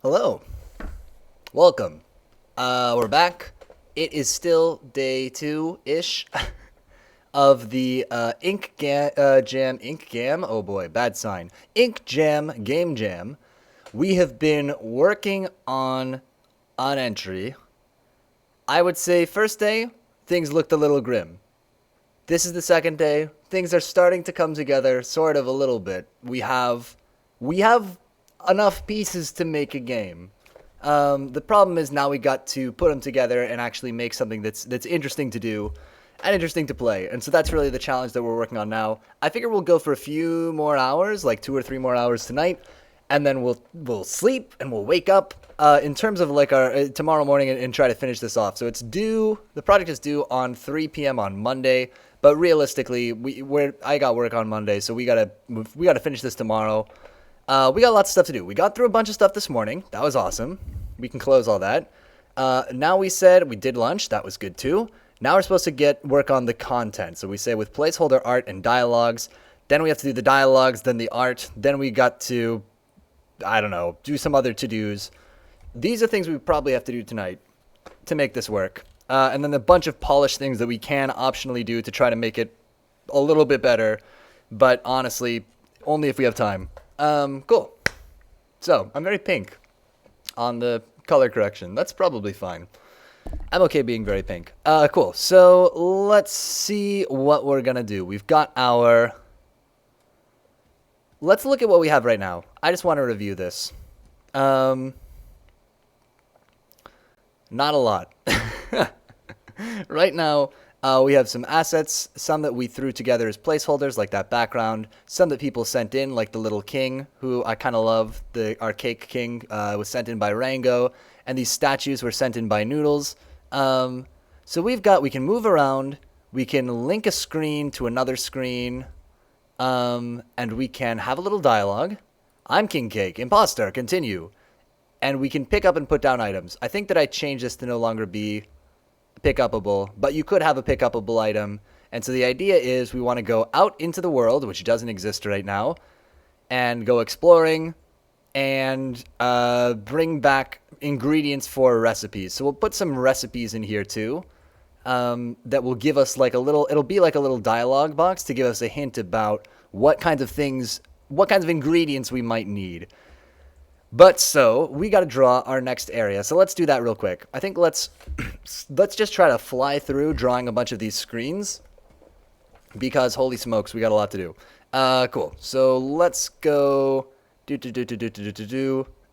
Hello, welcome. We're back. It is still day two-ish of the Inkjam. Oh boy, bad sign. Inkjam game jam. We have been working on an entry. I would say first day things looked a little grim. This is the second day. Things are starting to come together, sort of a little bit. We have enough pieces to make a game. The problem is now we got to put them together and actually make something that's interesting to do and interesting to play. And so that's really the challenge that we're working on now. I figure we'll go for a few more hours, like 2 or 3 more hours tonight, and then we'll sleep and we'll wake up in terms of like our tomorrow morning and try to finish this off. So it's due. The project is due on 3 p.m. on Monday, but realistically, I got work on Monday, so we gotta finish this tomorrow. We got lots of stuff to do. We got through a bunch of stuff this morning. That was awesome. We can close all that. Now we said we did lunch. That was good too. Now we're supposed to get work on the content. So we say with placeholder art and dialogues. Then we have to do the dialogues, then the art. Then we got to, I don't know, do some other to-dos. These are things we probably have to do tonight to make this work. And then a bunch of polished things that we can optionally do to try to make it a little bit better. But honestly, only if we have time. Cool. So, I'm very pink on the color correction. That's probably fine. I'm okay being very pink. Cool. So, let's see what we're gonna do. We've got our... Let's look at what we have right now. I just want to review this. Not a lot. Right now, we have some assets, some that we threw together as placeholders, like that background, some that people sent in, like the little king, who I kind of love. Our cake king was sent in by Rango, and these statues were sent in by Noodles. So we can move around, we can link a screen to another screen, and we can have a little dialogue. I'm King Cake, imposter, continue. And we can pick up and put down items. I think that I changed this to no longer be pick-upable, but you could have a pick-upable item. And so the idea is we want to go out into the world, which doesn't exist right now, and go exploring and bring back ingredients for recipes. So we'll put some recipes in here too that will give us like it'll be like a little dialogue box to give us a hint about what kinds of ingredients we might need. But so we got to draw our next area. So let's do that real quick. I think let's just try to fly through drawing a bunch of these screens because holy smokes, we got a lot to do. Cool. So let's go. How do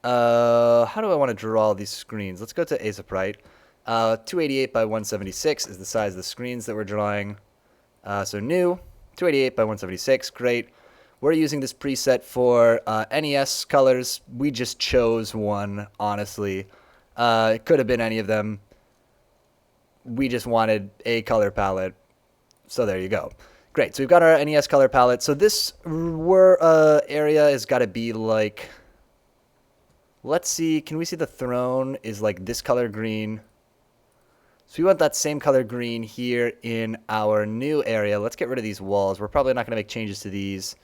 I want to draw these screens? Let's go to Azaprite. 288 by 176 is the size of the screens that we're drawing. So new 288 by 176. Great. We're using this preset for NES colors. We just chose one, honestly. It could have been any of them. We just wanted a color palette. So there you go. Great. So we've got our NES color palette. So this area has got to be like... Let's see. Can we see the throne is like this color green? So we want that same color green here in our new area. Let's get rid of these walls. We're probably not going to make changes to these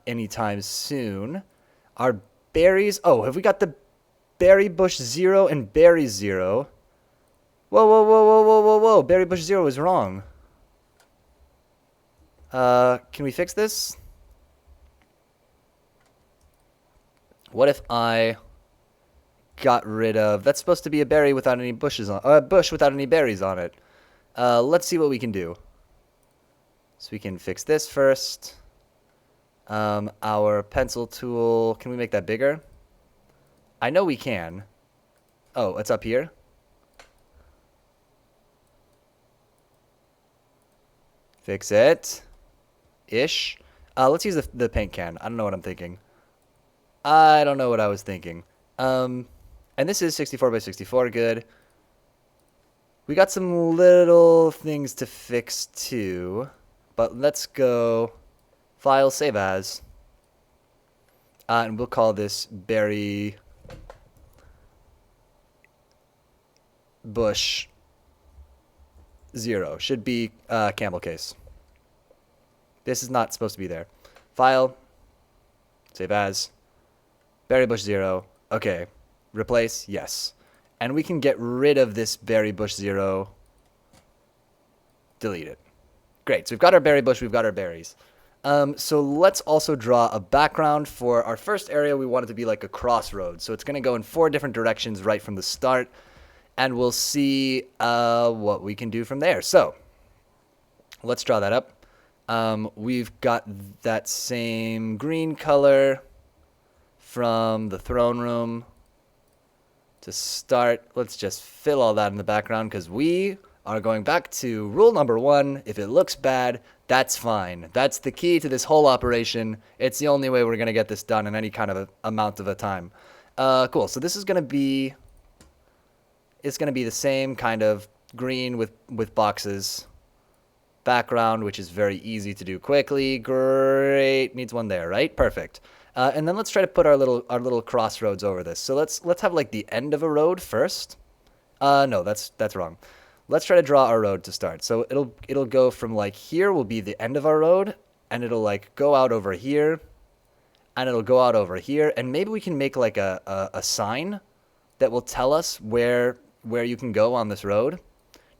anytime soon. Our berries. Oh, have we got the berry bush 0 and berry 0? Whoa, whoa, whoa, whoa, whoa, whoa, whoa. Berry bush 0 is wrong. Can we fix this? What if I got rid of... That's supposed to be a berry without any bushes on... a bush without any berries on it. Let's see what we can do. So we can fix this first. Our pencil tool, can we make that bigger? I know we can. Oh, it's up here. Fix it. Ish. Let's use the paint can. I don't know what I'm thinking. I don't know what I was thinking. And this is 64 by 64. Good. We got some little things to fix too. But let's go... File, save as. And we'll call this berry bush 0. Should be camel case. This is not supposed to be there. File, save as. Berry bush 0. Okay. Replace, yes. And we can get rid of this berry bush 0. Delete it. Great. So we've got our berry bush, we've got our berries. So let's also draw a background for our first area. We want it to be like a crossroads. So it's going to go in 4 different directions right from the start. And we'll see what we can do from there. So let's draw that up. We've got that same green color from the throne room. To start, let's just fill all that in the background because we are going back to rule number 1. If it looks bad, that's fine. That's the key to this whole operation. It's the only way we're going to get this done in any kind of amount of a time. Cool. So this is going to be... It's going to be the same kind of green with boxes. Background, which is very easy to do quickly. Great. Needs one there, right? Perfect. And then let's try to put our little crossroads over this. So let's have like the end of a road first. No, that's wrong. Let's try to draw our road to start. So it'll go from like here will be the end of our road, and it'll like go out over here, and it'll go out over here, and maybe we can make like a sign that will tell us where you can go on this road.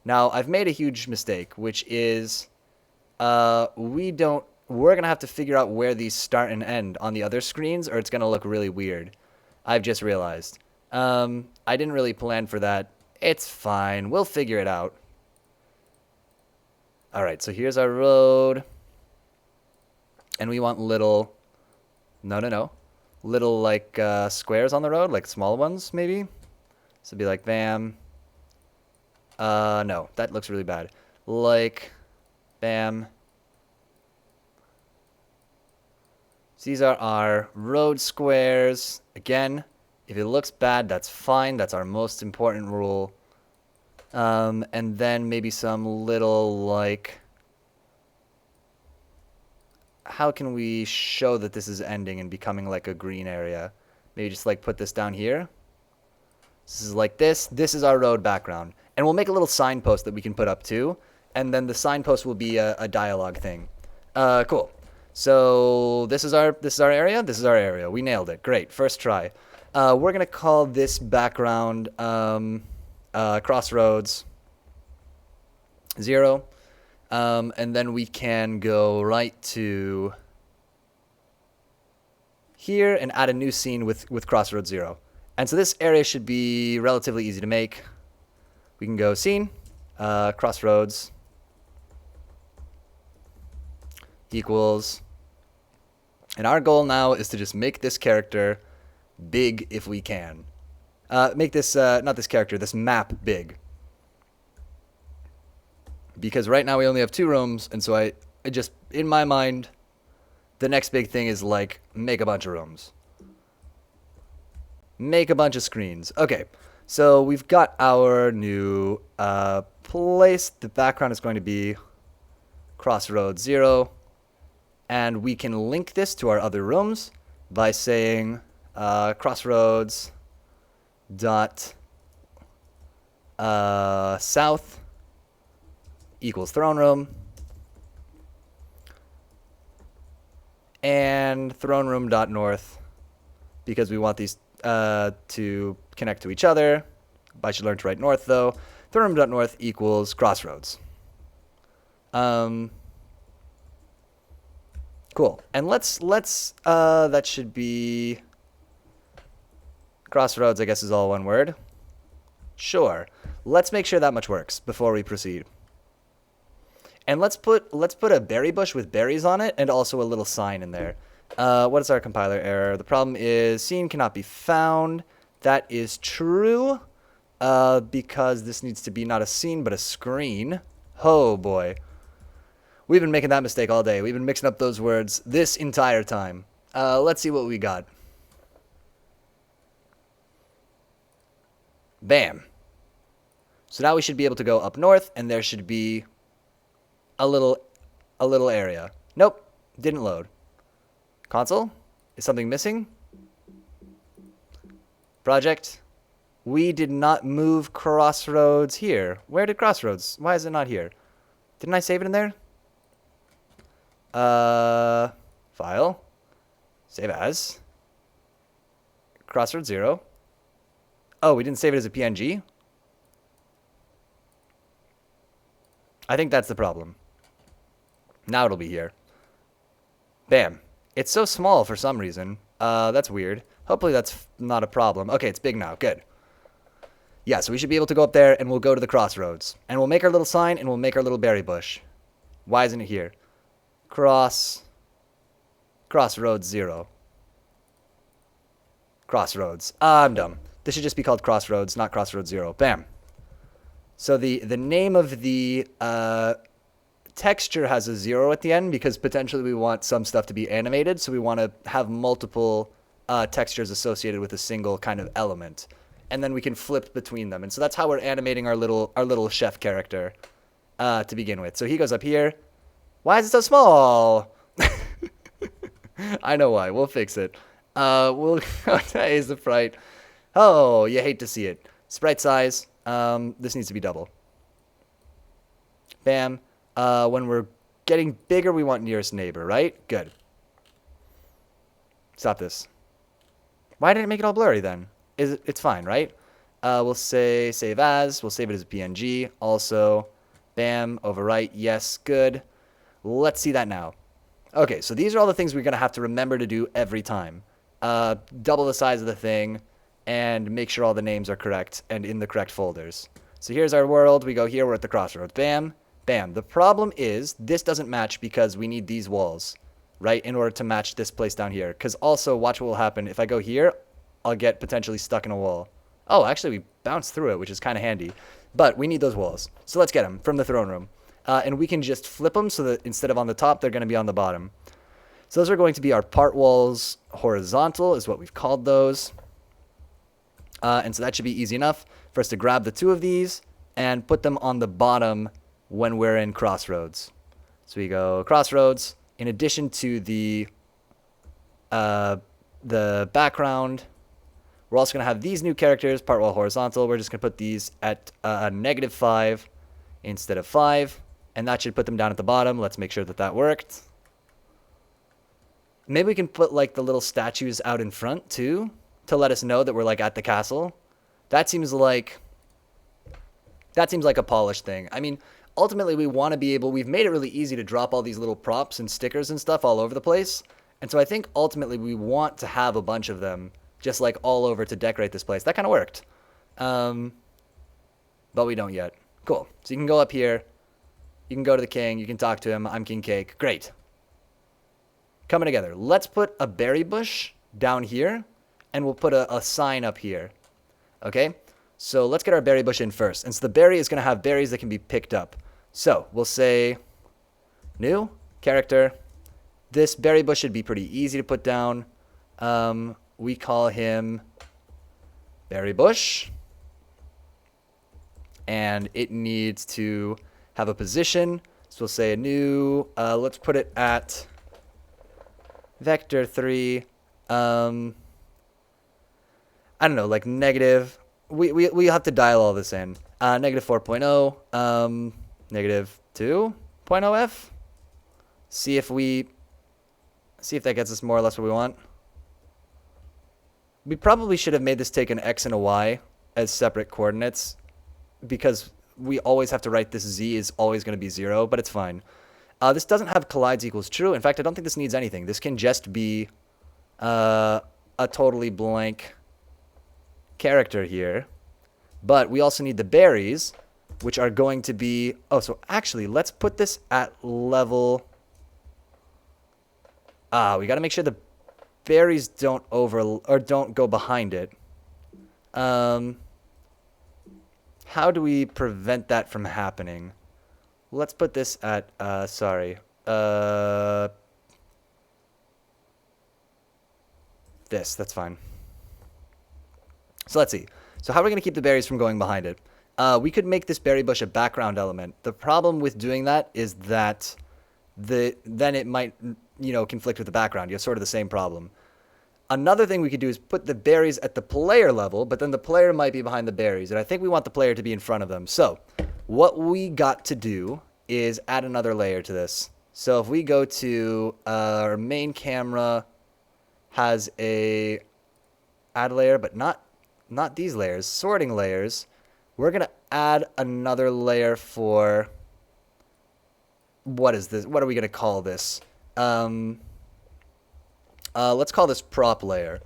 Now, I've made a huge mistake, which is we're going to have to figure out where these start and end on the other screens, or it's going to look really weird. I've just realized. I didn't really plan for that. It's fine. We'll figure it out. All right, so here's our road. And we want little... No. Little, like, squares on the road, like small ones, maybe? So it'd be like, bam... no, that looks really bad. Like, bam. So these are our road squares. Again, if it looks bad, that's fine. That's our most important rule. And then maybe some little, like... How can we show that this is ending and becoming like a green area? Maybe just, like, put this down here. This is like this. This is our road background. And we'll make a little signpost that we can put up too. And then the signpost will be a dialogue thing. Cool. So this is our area. This is our area. We nailed it. Great. First try. We're gonna call this background crossroads 0. And then we can go right to here and add a new scene with crossroads 0. And so this area should be relatively easy to make. We can go scene, crossroads, equals. And our goal now is to just make this character big if we can. Make this, not this character, this map big. Because right now we only have 2 rooms, and so I just, in my mind, the next big thing is like, make a bunch of rooms. Make a bunch of screens. Okay, so we've got our new place. The background is going to be crossroads 0. And we can link this to our other rooms by saying crossroads dot south equals throne room. And throne room dot north, because we want these to connect to each other. I should learn to write north though. Throne room dot north equals crossroads. Cool. And let's that should be crossroads, I guess, is all one word. Sure. Let's make sure that much works before we proceed. And let's put a berry bush with berries on it and also a little sign in there. What is our compiler error? The problem is scene cannot be found. That is true, because this needs to be not a scene but a screen. Oh boy. We've been making that mistake all day. We've been mixing up those words this entire time. Let's see what we got. Bam. So now we should be able to go up north, and there should be a little area. Nope, didn't load. Console? Is something missing? Project? We did not move crossroads here. Where did crossroads? Why is it not here? Didn't I save it in there? File. Save as. Crossroads 0. Oh, we didn't save it as a PNG? I think that's the problem. Now it'll be here. Bam. It's so small for some reason. That's weird. Hopefully that's not a problem. Okay, it's big now. Good. Yeah, so we should be able to go up there, and we'll go to the crossroads. And we'll make our little sign, and we'll make our little berry bush. Why isn't it here? Crossroads 0. Crossroads. I'm dumb. This should just be called Crossroads, not Crossroads 0. Bam. So the name of the texture has a 0 at the end because potentially we want some stuff to be animated. So we want to have multiple textures associated with a single kind of element. And then we can flip between them. And so that's how we're animating our little chef character to begin with. So he goes up here. Why is it so small? I know why. We'll fix it. We'll go to A's the Sprite. Oh, you hate to see it. Sprite size. This needs to be double. Bam. When we're getting bigger, we want nearest neighbor, right? Good. Stop this. Why didn't it make it all blurry then? It's fine, right? We'll say save as. We'll save it as a PNG. Also, bam, overwrite. Yes, good. Let's see that now. Okay, so these are all the things we're going to have to remember to do every time. Double the size of the thing and make sure all the names are correct and in the correct folders. So here's our world. We go here. We're at the crossroads. Bam, bam. The problem is this doesn't match because we need these walls, right, in order to match this place down here. Because also, watch what will happen. If I go here, I'll get potentially stuck in a wall. Oh, actually, we bounced through it, which is kind of handy. But we need those walls. So let's get them from the throne room. And we can just flip them so that instead of on the top, they're going to be on the bottom. So those are going to be our part walls horizontal is what we've called those. And so that should be easy enough for us to grab the two of these and put them on the bottom when we're in crossroads. So we go crossroads. In addition to the background, we're also going to have these new characters, part wall horizontal. We're just going to put these at -5 instead of 5. And that should put them down at the bottom. Let's make sure that that worked. Maybe we can put like the little statues out in front too to let us know that we're like at the castle. That seems like a polished thing. I mean, ultimately we want to be able, we've made it really easy to drop all these little props and stickers and stuff all over the place. And so I think ultimately we want to have a bunch of them just like all over to decorate this place. That kind of worked. But we don't yet. Cool. So you can go up here. You can go to the king. You can talk to him. I'm King Cake. Great. Coming together. Let's put a berry bush down here, and we'll put a sign up here. Okay? So let's get our berry bush in first. And so the berry is going to have berries that can be picked up. So we'll say new character. This berry bush should be pretty easy to put down. We call him berry bush. And it needs to have a position. So we'll say a new, let's put it at vector 3. I don't know, like negative. We have to dial all this in. Negative 4.0, negative 2.0f. See if that gets us more or less what we want. We probably should have made this take an x and a y as separate coordinates, because we always have to write this z is always going to be 0, but it's fine. This doesn't have collides equals true. In fact, I don't think this needs anything. This can just be a totally blank character here. But we also need the berries, which are going to be... Oh, so actually, let's put this at level... we got to make sure the berries don't don't go behind it. How do we prevent that from happening? Let's put this at, that's fine. So let's see. So how are we going to keep the berries from going behind it? We could make this berry bush a background element. The problem with doing that is that then it might, conflict with the background. You have sort of the same problem. Another thing we could do is put the berries at the player level, but then the player might be behind the berries, and I think we want the player to be in front of them. So what we got to do is add another layer to this. So if we go to our main camera has a add layer, but not these layers, sorting layers. We're going to add another layer for, what is this? What are we going to call this? Let's call this prop layer.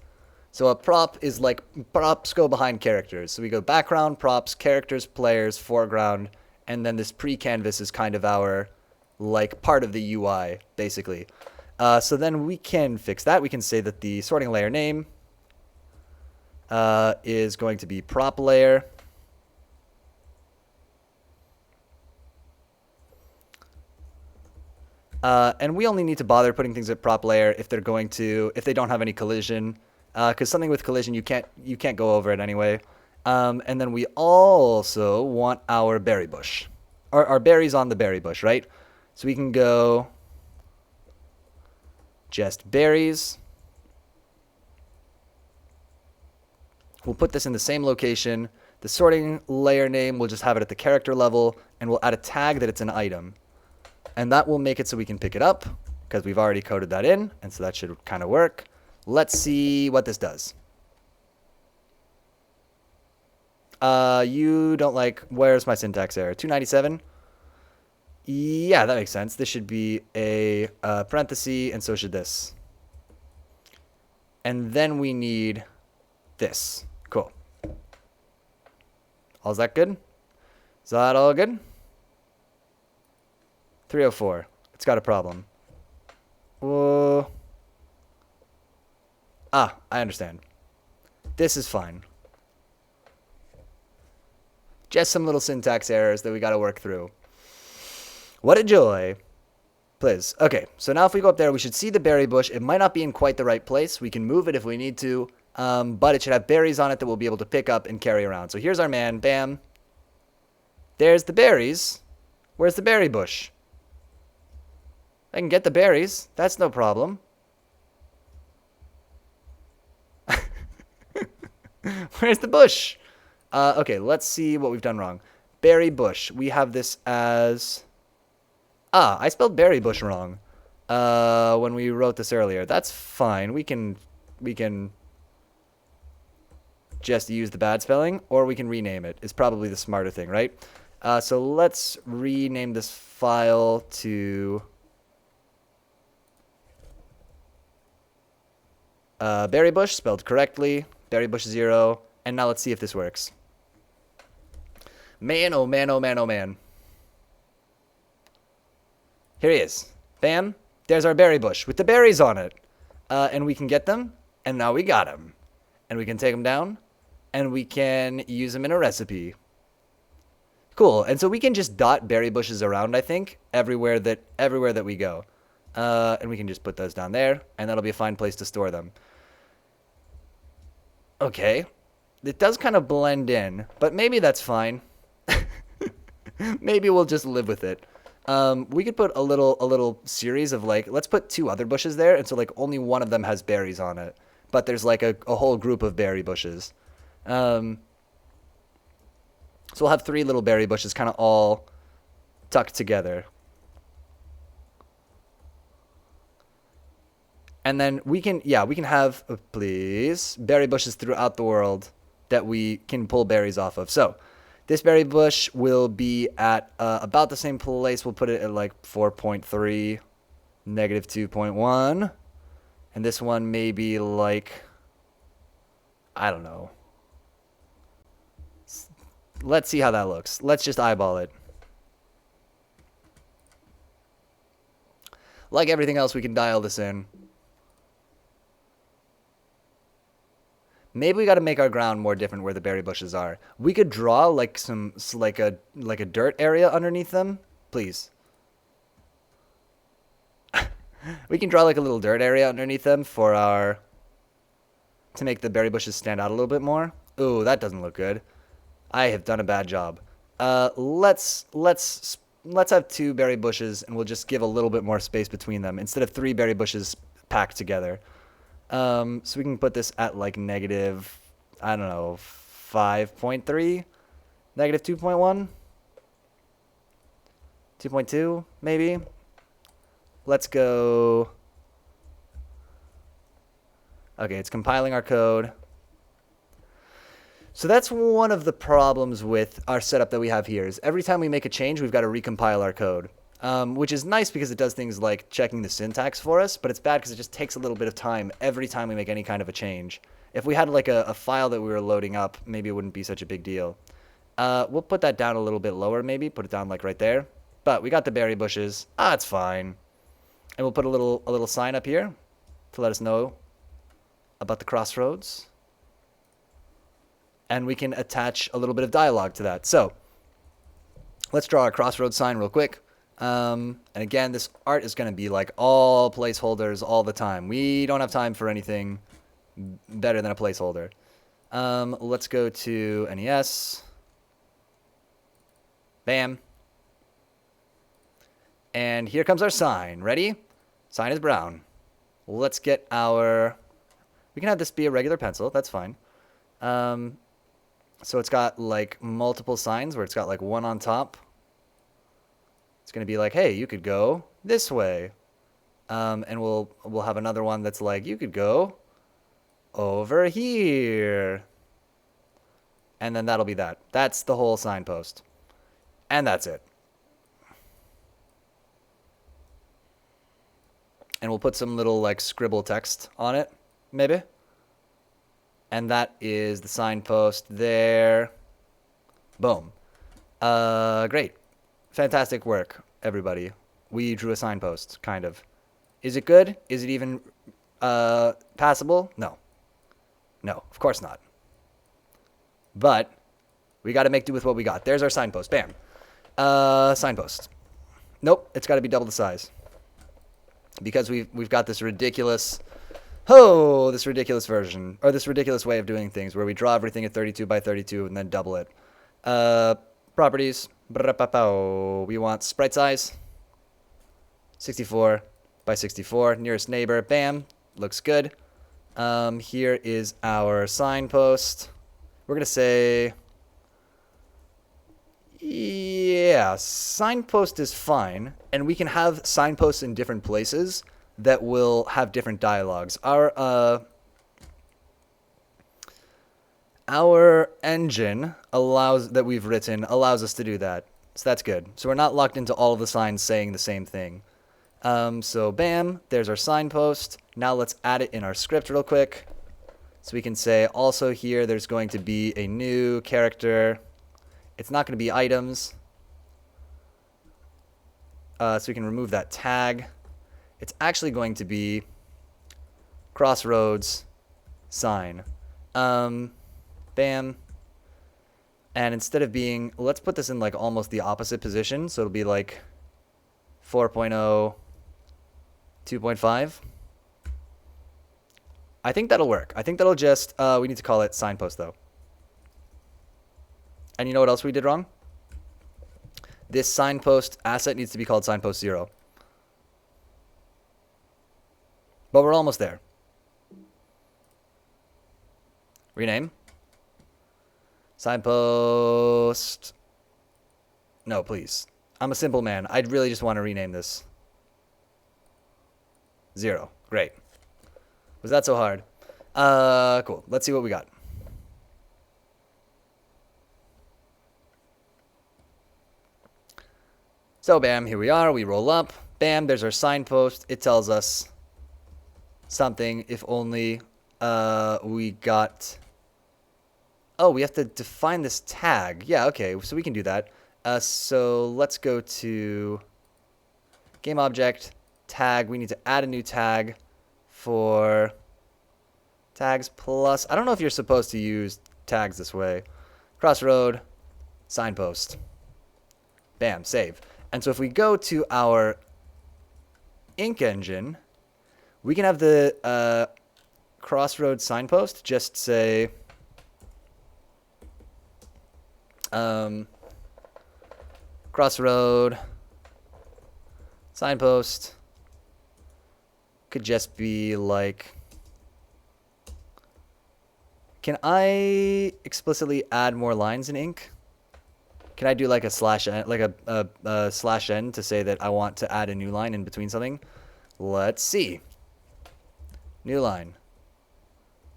So a prop is like, props go behind characters. So we go background, props, characters, players, foreground, and then this pre-canvas is kind of our, like, part of the UI, basically. So then we can fix that. We can say that the sorting layer name is going to be prop layer. And we only need to bother putting things at prop layer if they're going to, if they don't have any collision, because something with collision you can't go over it anyway. And then we also want our berry bush, our berries on the berry bush, right? So we can go just berries. We'll put this in the same location. The sorting layer name, we'll just have it at the character level, and we'll add a tag that it's an item. And that will make it so we can pick it up, because we've already coded that in, and so that should kind of work. Let's see what this does. You don't like, where's my syntax error? 297? Yeah, that makes sense. This should be a parenthesis, and so should this. And then we need this. Cool. All's that good? Is that all good? 304. It's got a problem. Whoa. I understand. This is fine. Just some little syntax errors that we got to work through. What a joy. Please. Okay, so now if we go up there, we should see the berry bush. It might not be in quite the right place. We can move it if we need to, but it should have berries on it that we'll be able to pick up and carry around. So here's our man. Bam. There's the berries. Where's the berry bush? I can get the berries. That's no problem. Where's the bush? Okay, let's see what we've done wrong. Berry bush. We have this as... I spelled berry bush wrong when we wrote this earlier. That's fine. We can just use the bad spelling, or we can rename it. It's probably the smarter thing, right? So let's rename this file to... berry bush, spelled correctly. Berry bush 0. And now let's see if this works. Man, oh man, oh man, oh man. Here he is. Bam. There's our berry bush with the berries on it. And we can get them. And now we got them. And we can take them down. And we can use them in a recipe. Cool. And so we can just dot berry bushes around, I think, everywhere that we go. And we can just put those down there. And that'll be a fine place to store them. Okay. It does kind of blend in. But maybe that's fine. Maybe we'll just live with it. We could put a little series of, like, let's put 2 other bushes there, and so like only one of them has berries on it, but there's like a whole group of berry bushes. So we'll have 3 little berry bushes kind of all tucked together. And then we can have, please, berry bushes throughout the world that we can pull berries off of. So this berry bush will be at about the same place. We'll put it at like 4.3, negative 2.1. And this one may be like, I don't know. Let's see how that looks. Let's just eyeball it. Like everything else, we can dial this in. Maybe we got to make our ground more different where the berry bushes are. We could draw like a dirt area underneath them, please. We can draw like a little dirt area underneath them to make the berry bushes stand out a little bit more. Ooh, that doesn't look good. I have done a bad job. Let's have 2 berry bushes, and we'll just give a little bit more space between them instead of 3 berry bushes packed together. So we can put this at like negative, I don't know, 5.3, negative 2.1, 2.2 maybe. Let's go. Okay, it's compiling our code. So that's one of the problems with our setup that we have here is every time we make a change, we've got to recompile our code, which is nice because it does things like checking the syntax for us, but it's bad because it just takes a little bit of time every time we make any kind of a change. If we had like a file that we were loading up, maybe it wouldn't be such a big deal. We'll put that down a little bit lower, maybe. Put it down like right there. But we got the berry bushes. It's fine. And we'll put a little sign up here to let us know about the crossroads. And we can attach a little bit of dialogue to that. So let's draw our crossroads sign real quick. And again, this art is going to be like all placeholders all the time. We don't have time for anything better than a placeholder. Let's go to NES. Bam. And here comes our sign. Ready? Sign is brown. Let's get our... We can have this be a regular pencil. That's fine. So it's got like multiple signs where it's got like one on top. It's going to be like, hey, you could go this way. And we'll have another one that's like, you could go over here. And then that'll be that. That's the whole signpost. And that's it. And we'll put some little like scribble text on it, maybe. And that is the signpost there. Boom. Great. Fantastic work, everybody. We drew a signpost, kind of. Is it good? Is it even passable? No. No, of course not. But we got to make do with what we got. There's our signpost. Bam. Signpost. Nope, it's got to be double the size. Because we've got this ridiculous... this ridiculous version, or this ridiculous way of doing things, where we draw everything at 32 by 32 and then double it. Properties. We want sprite size. 64 by 64. Nearest neighbor. Bam. Looks good. Here is our signpost. We're going to say... Yeah, signpost is fine. And we can have signposts in different places that will have different dialogues. Our engine that we've written allows us to do that. So that's good. So we're not locked into all of the signs saying the same thing. So bam, there's our signpost. Now let's add it in our script real quick. So we can say also here there's going to be a new character. It's not going to be items. So we can remove that tag. It's actually going to be crossroads sign. Bam. And instead of being, let's put this in like almost the opposite position. So it'll be like 4.0, 2.5. I think that'll work. I think that'll just, we need to call it signpost though. And you know what else we did wrong? This signpost asset needs to be called signpost 0. But we're almost there. Rename. Signpost. No, please. I'm a simple man. I'd really just want to rename this. 0. Great. Was that so hard? Cool. Let's see what we got. So bam, here we are. We roll up. Bam, there's our signpost. It tells us something if only we got... Oh, we have to define this tag. Yeah, okay, so we can do that. So let's go to game object, tag. We need to add a new tag for tags plus... I don't know if you're supposed to use tags this way. Crossroad, signpost. Bam, save. And so if we go to our ink engine, we can have the crossroad signpost just say crossroad signpost could just be like, can I explicitly add more lines in ink? Can I do like a slash n, like a slash n to say that I want to add a new line in between something? Let's see. New line.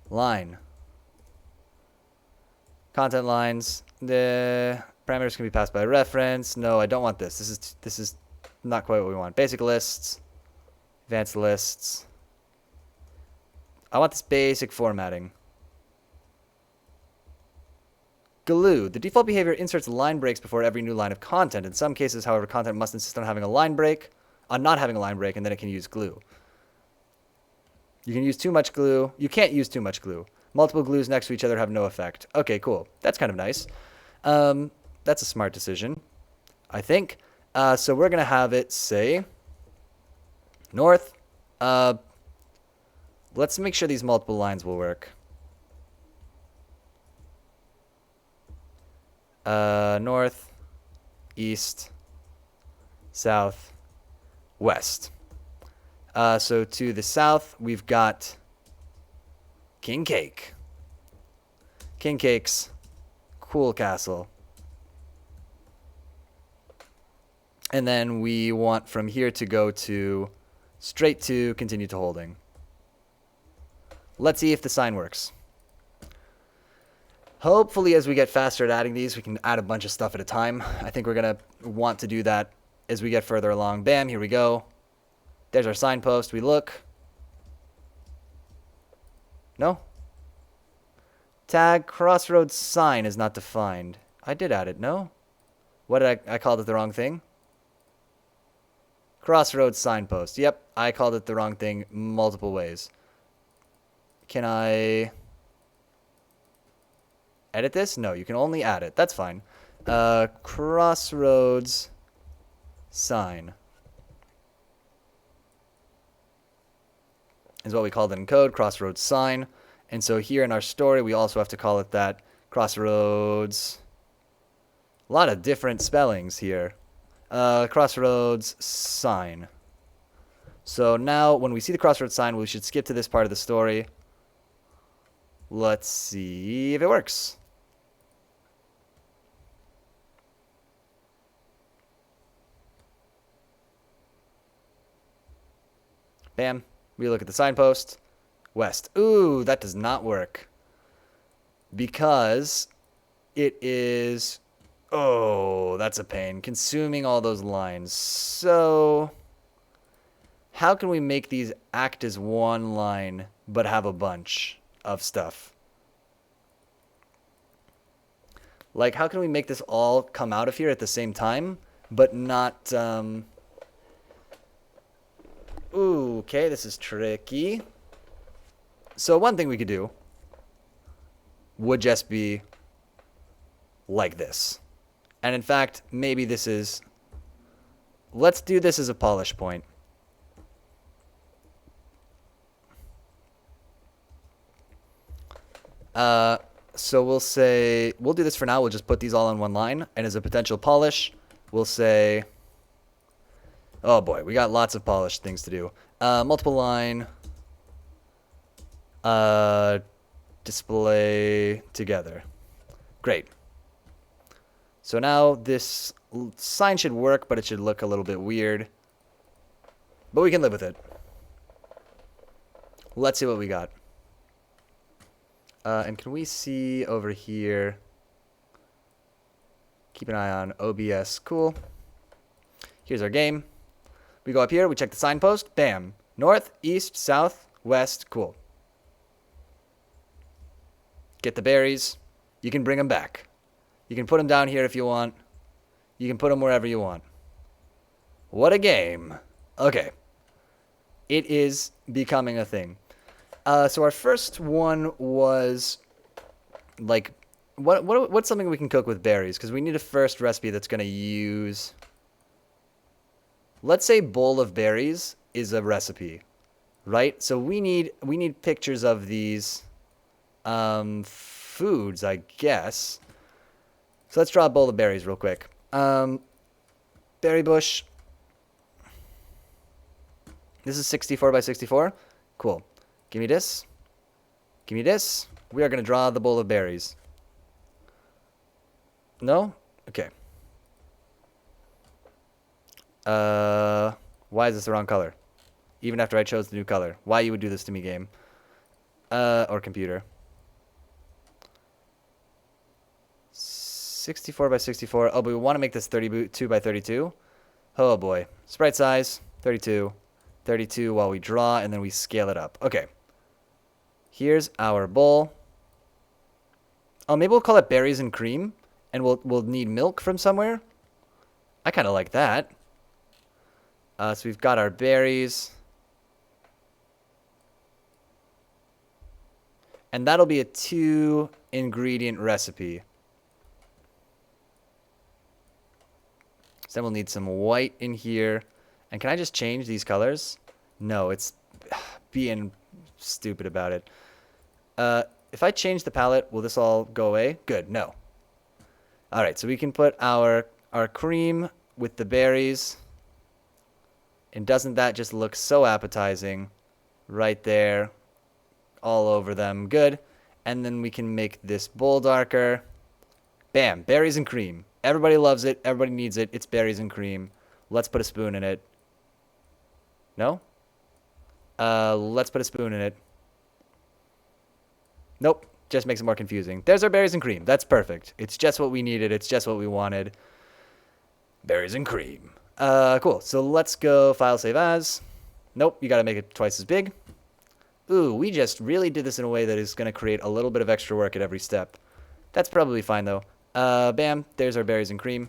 Line. Content lines. The parameters can be passed by reference. No, I don't want this. This is not quite what we want. Basic lists. Advanced lists. I want this basic formatting. Glue. The default behavior inserts line breaks before every new line of content. In some cases, however, content must insist on having a line break, on not having a line break, and then it can use glue. You can use too much glue. You can't use too much glue. Multiple glues next to each other have no effect. Okay, cool. That's kind of nice. That's a smart decision, I think. So we're going to have it say north. Let's make sure these multiple lines will work. North, east, south, west. So to the south, we've got King Cake. King Cake's cool castle. And then we want from here to go to straight to continue to holding. Let's see if the sign works. Hopefully, as we get faster at adding these, we can add a bunch of stuff at a time. I think we're going to want to do that as we get further along. Bam, here we go. There's our signpost. We look. No? Tag crossroads sign is not defined. I did add it, no? What did I called it the wrong thing? Crossroads signpost. Yep, I called it the wrong thing multiple ways. Can I edit this? No, you can only add it. That's fine. Crossroads sign is what we called it in code, crossroads sign. And so here in our story, we also have to call it that, crossroads. A lot of different spellings here. Crossroads sign. So now when we see the crossroads sign, we should skip to this part of the story. Let's see if it works. Bam. We look at the signpost. West. Ooh, that does not work. Because it is... Oh, that's a pain. Consuming all those lines. So, how can we make these act as one line, but have a bunch of stuff? Like, how can we make this all come out of here at the same time, but not... Ooh, okay, this is tricky. So one thing we could do would just be like this. And in fact, maybe this is... Let's do this as a polish point. So we'll say... We'll do this for now. We'll just put these all on one line. And as a potential polish, we'll say... Oh boy, we got lots of polished things to do. Multiple line... display together. Great. So now this sign should work, but it should look a little bit weird. But we can live with it. Let's see what we got. And can we see over here? Keep an eye on OBS. Cool. Here's our game. We go up here. We check the signpost. Bam. North, east, south, west. Cool. Get the berries. You can bring them back. You can put them down here if you want. You can put them wherever you want. What a game. Okay. It is becoming a thing. So our first one was like, what's something we can cook with berries? Because we need a first recipe that's going to use... Let's say bowl of berries is a recipe, right? So we need pictures of these foods, I guess. So let's draw a bowl of berries real quick. Berry bush. This is 64 by 64. Cool. Give me this. Give me this. We are going to draw the bowl of berries. No? Okay. Why is this the wrong color? Even after I chose the new color. Why you would do this to me, game? Or computer. 64 by 64. Oh, but we want to make this 32 by 32. Oh boy. Sprite size, 32. 32 while we draw, and then we scale it up. Okay. Here's our bowl. Oh, maybe we'll call it berries and cream, and we'll need milk from somewhere. I kind of like that. So we've got our berries. And that'll be a 2-ingredient recipe. So then we'll need some white in here. And can I just change these colors? No, it's being stupid about it. If I change the palette, will this all go away? Good, no. All right, so we can put our cream with the berries. And doesn't that just look so appetizing? Right there. All over them. Good. And then we can make this bowl darker. Bam. Berries and cream. Everybody loves it. Everybody needs it. It's berries and cream. Let's put a spoon in it. No? Let's put a spoon in it. Nope. Just makes it more confusing. There's our berries and cream. That's perfect. It's just what we needed. It's just what we wanted. Berries and cream. Cool. So let's go file save as. Nope. You got to make it twice as big. Ooh, we just really did this in a way that is going to create a little bit of extra work at every step. That's probably fine, though. Bam. There's our berries and cream.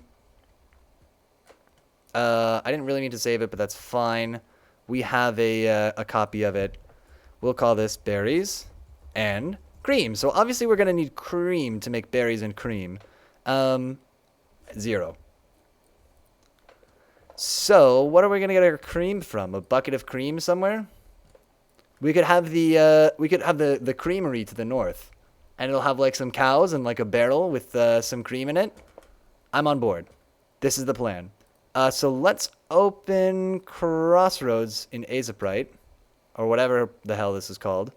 I didn't really need to save it, but that's fine. We have a copy of it. We'll call this berries and cream. So obviously we're going to need cream to make berries and cream. 0. So what are we going to get our cream from? A bucket of cream somewhere? We could have the creamery to the north, and it'll have like some cows and like a barrel with some cream in it. I'm on board. This is the plan. So let's open Crossroads in Azoprite, or whatever the hell this is called.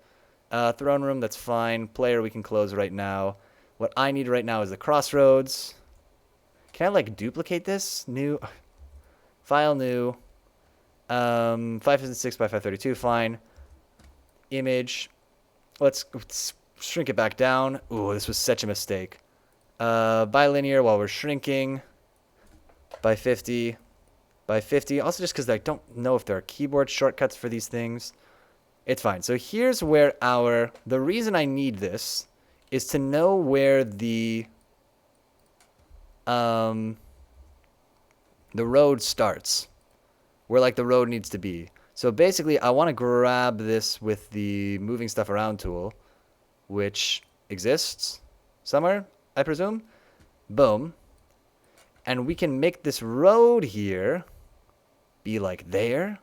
Throne room, that's fine. Player we can close right now. What I need right now is the Crossroads. Can I like duplicate this? New file, new. 556 by 532, fine. Image. Let's shrink it back down. Ooh, this was such a mistake. Bilinear while we're shrinking. By 50. By 50. Also just because I don't know if there are keyboard shortcuts for these things. It's fine. So here's where the reason I need this is to know where the road starts. Where like the road needs to be. So basically, I want to grab this with the moving stuff around tool, which exists somewhere, I presume. Boom. And we can make this road here be like there.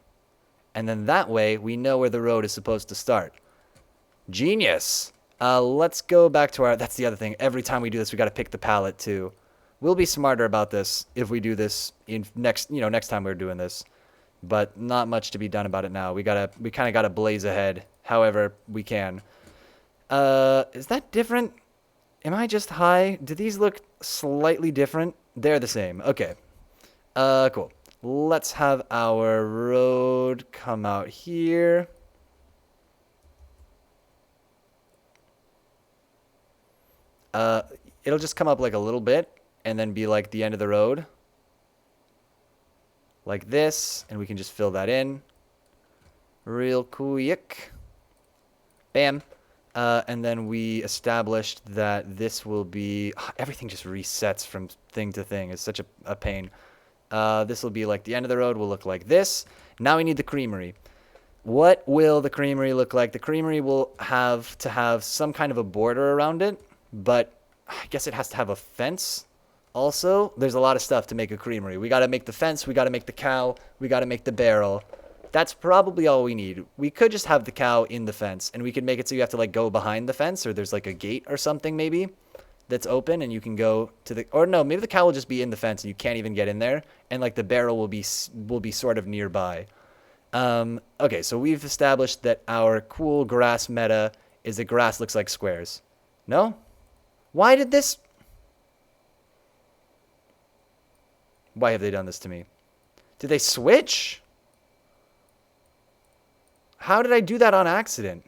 And then that way, we know where the road is supposed to start. Genius. Let's go back to that's the other thing. Every time we do this, we got to pick the palette too. We'll be smarter about this if we do this next time we're doing this. But not much to be done about it now. We kind of gotta blaze ahead, however we can. Is that different? Am I just high? Do these look slightly different? They're the same. Okay. Cool. Let's have our road come out here. It'll just come up like a little bit and then be like the end of the road. Like this, and we can just fill that in real quick. Bam. And then we established that this will be... everything just resets from thing to thing. It's such a pain. This will be like the end of the road will look like this. Now we need the creamery. What will the creamery look like? The creamery will have to have some kind of a border around it, but I guess it has to have a fence. Also, there's a lot of stuff to make a creamery. We got to make the fence, we got to make the cow, we got to make the barrel. That's probably all we need. We could just have the cow in the fence, and we could make it so you have to like go behind the fence, or there's like a gate or something maybe that's open, and you can go to the... or no, maybe the cow will just be in the fence, and you can't even get in there, and like the barrel will be sort of nearby. Okay, so we've established that our cool grass meta is that grass looks like squares. No? Why did this... why have they done this to me? Did they switch? How did I do that on accident?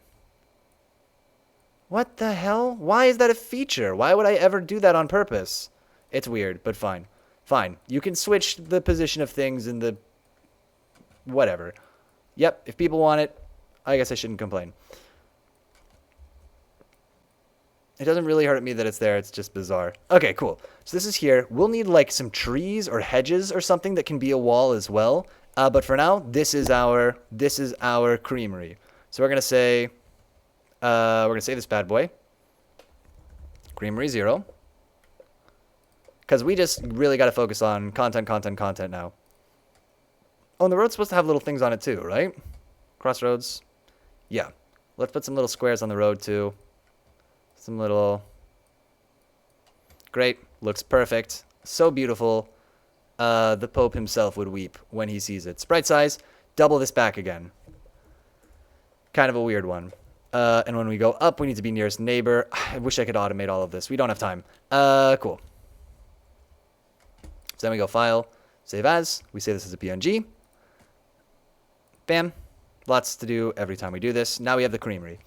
What the hell? Why is that a feature? Why would I ever do that on purpose? It's weird, but fine. Fine. You can switch the position of things in the... whatever. Yep, if people want it, I guess I shouldn't complain. It doesn't really hurt me that it's there. It's just bizarre. Okay, cool. So this is here. We'll need like some trees or hedges or something that can be a wall as well. But for now, this is our creamery. So we're gonna say this bad boy. Creamery 0. Because we just really got to focus on content now. Oh, and the road's supposed to have little things on it too, right? Crossroads. Yeah. Let's put some little squares on the road too. Some little... Great. Looks perfect. So beautiful. The Pope himself would weep when he sees it. Sprite size. Double this back again. Kind of a weird one. And when we go up, we need to be nearest neighbor. I wish I could automate all of this. We don't have time. Cool. So then we go File, Save As. We save this as a PNG. Bam. Lots to do every time we do this. Now we have the creamery.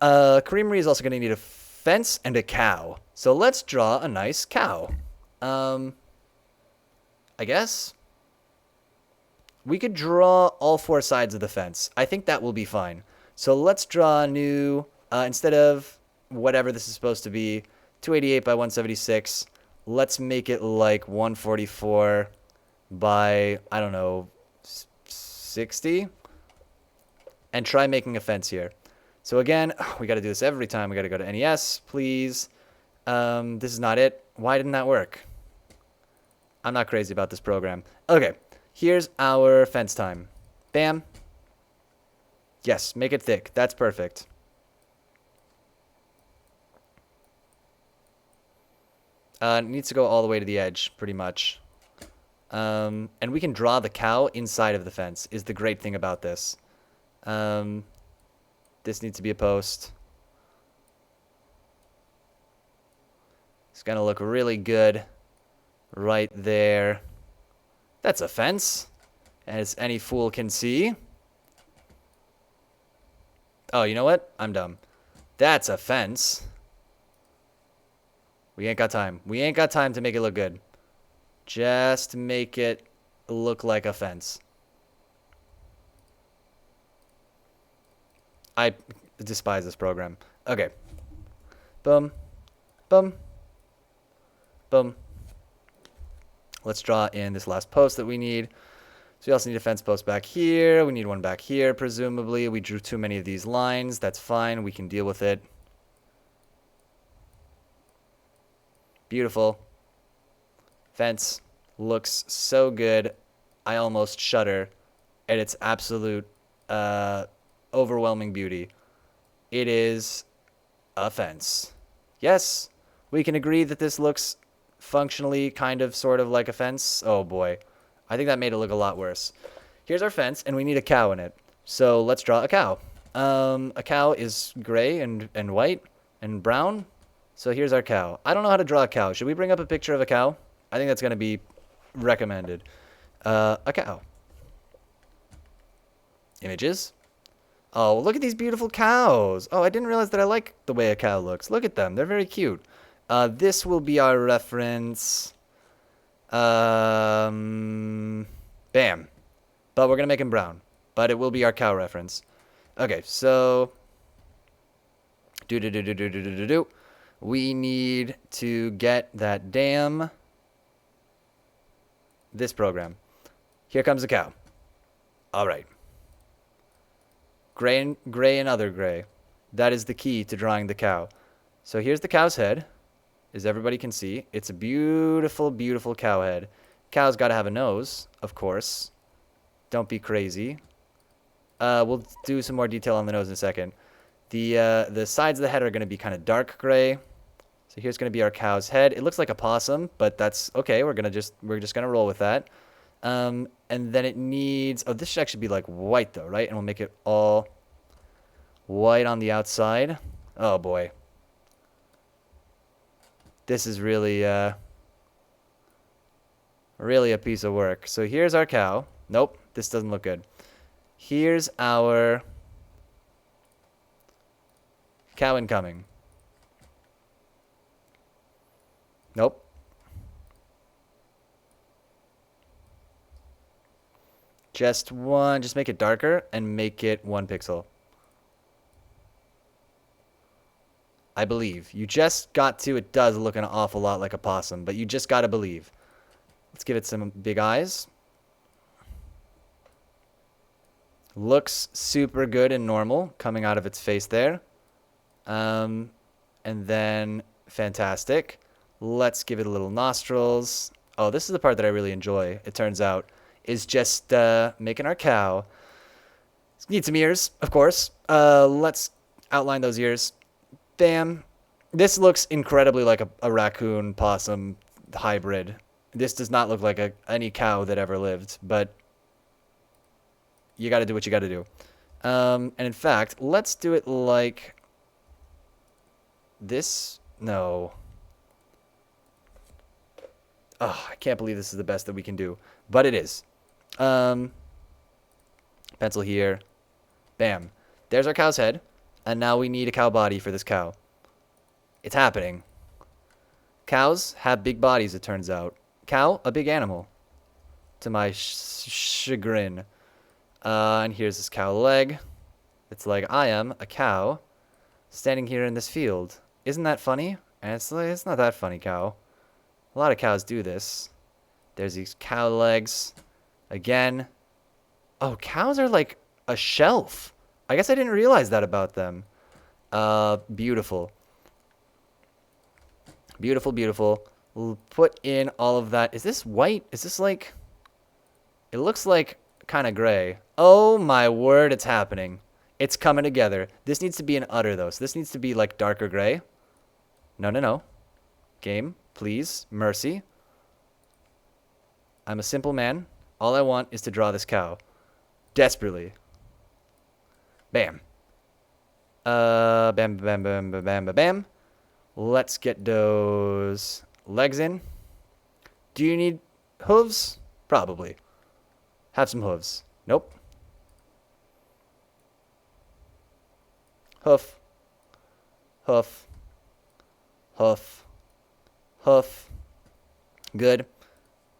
Creamery is also going to need a fence and a cow. So let's draw a nice cow. I guess we could draw all 4 sides of the fence. I think that will be fine. So let's draw a new, instead of whatever this is supposed to be, 288 by 176, let's make it like 144 by, I don't know, 60? And try making a fence here. So again, we got to do this every time. We got to go to NES, please. This is not it. Why didn't that work? I'm not crazy about this program. Okay, here's our fence time. Bam. Yes, make it thick. That's perfect. It needs to go all the way to the edge, pretty much. And we can draw the cow inside of the fence, is the great thing about this. This needs to be a post. It's going to look really good right there. That's a fence, as any fool can see. Oh, you know what? I'm dumb. That's a fence. We ain't got time. We ain't got time to make it look good. Just make it look like a fence. I despise this program. Okay. Boom. Boom. Boom. Let's draw in this last post that we need. So we also need a fence post back here. We need one back here, presumably. We drew too many of these lines. That's fine. We can deal with it. Beautiful. Fence looks so good. I almost shudder at its absolute overwhelming beauty. It is a fence. Yes, we can agree that this looks functionally kind of sort of like a fence. Oh boy. I think that made it look a lot worse. Here's our fence, and we need a cow in it. So let's draw a cow. A cow is gray and white and brown. So here's our cow. I don't know how to draw a cow. Should we bring up a picture of a cow? I think that's going to be recommended. A cow. Images. Oh, look at these beautiful cows. Oh, I didn't realize that I like the way a cow looks. Look at them. They're very cute. This will be our reference. Bam. But we're going to make him brown. But it will be our cow reference. Okay, so... We need to get that damn... this program. Here comes a cow. All right. Gray and other gray. That is the key to drawing the cow. So here's the cow's head, as everybody can see. It's a beautiful, beautiful cow head. Cow's got to have a nose, of course. Don't be crazy. We'll do some more detail on the nose in a second. The sides of the head are going to be kind of dark gray. So here's going to be our cow's head. It looks like a possum, but that's okay. We're just going to roll with that. And then it needs... Oh, this should actually be like white though, right? And we'll make it all white on the outside. Oh boy. This is really really a piece of work. So here's our cow. Nope, this doesn't look good. Here's our cow incoming. Nope. Just make it darker and make it 1 pixel. I believe. You just got to. It does look an awful lot like a possum, but you just got to believe. Let's give it some big eyes. Looks super good and normal coming out of its face there. And then fantastic. Let's give it a little nostrils. Oh, this is the part that I really enjoy, it turns out, is just making our cow. Need some ears, of course. Let's outline those ears. Bam. This looks incredibly like a raccoon possum hybrid. This does not look like any cow that ever lived, but you got to do what you got to do. And in fact, let's do it like this. No. Oh, I can't believe this is the best that we can do, but it is. Pencil here. Bam. There's our cow's head. And now we need a cow body for this cow. It's happening. Cows have big bodies, it turns out. Cow, a big animal. To my chagrin. And here's this cow leg. It's like, I am a cow standing here in this field. Isn't that funny? And it's not that funny, cow. A lot of cows do this. There's these cow legs. Again. Oh, cows are like a shelf. I guess I didn't realize that about them. Beautiful. Beautiful, beautiful. We'll put in all of that. Is this white? Is this like... It looks like kind of gray. Oh my word, it's happening. It's coming together. This needs to be an udder, though. So this needs to be like darker gray. No, no, no. Game, please. Mercy. I'm a simple man. All I want is to draw this cow. Desperately. Bam. Bam, bam, bam, bam, bam, bam. Let's get those legs in. Do you need hooves? Probably. Have some hooves. Nope. Hoof. Hoof. Hoof. Hoof. Good.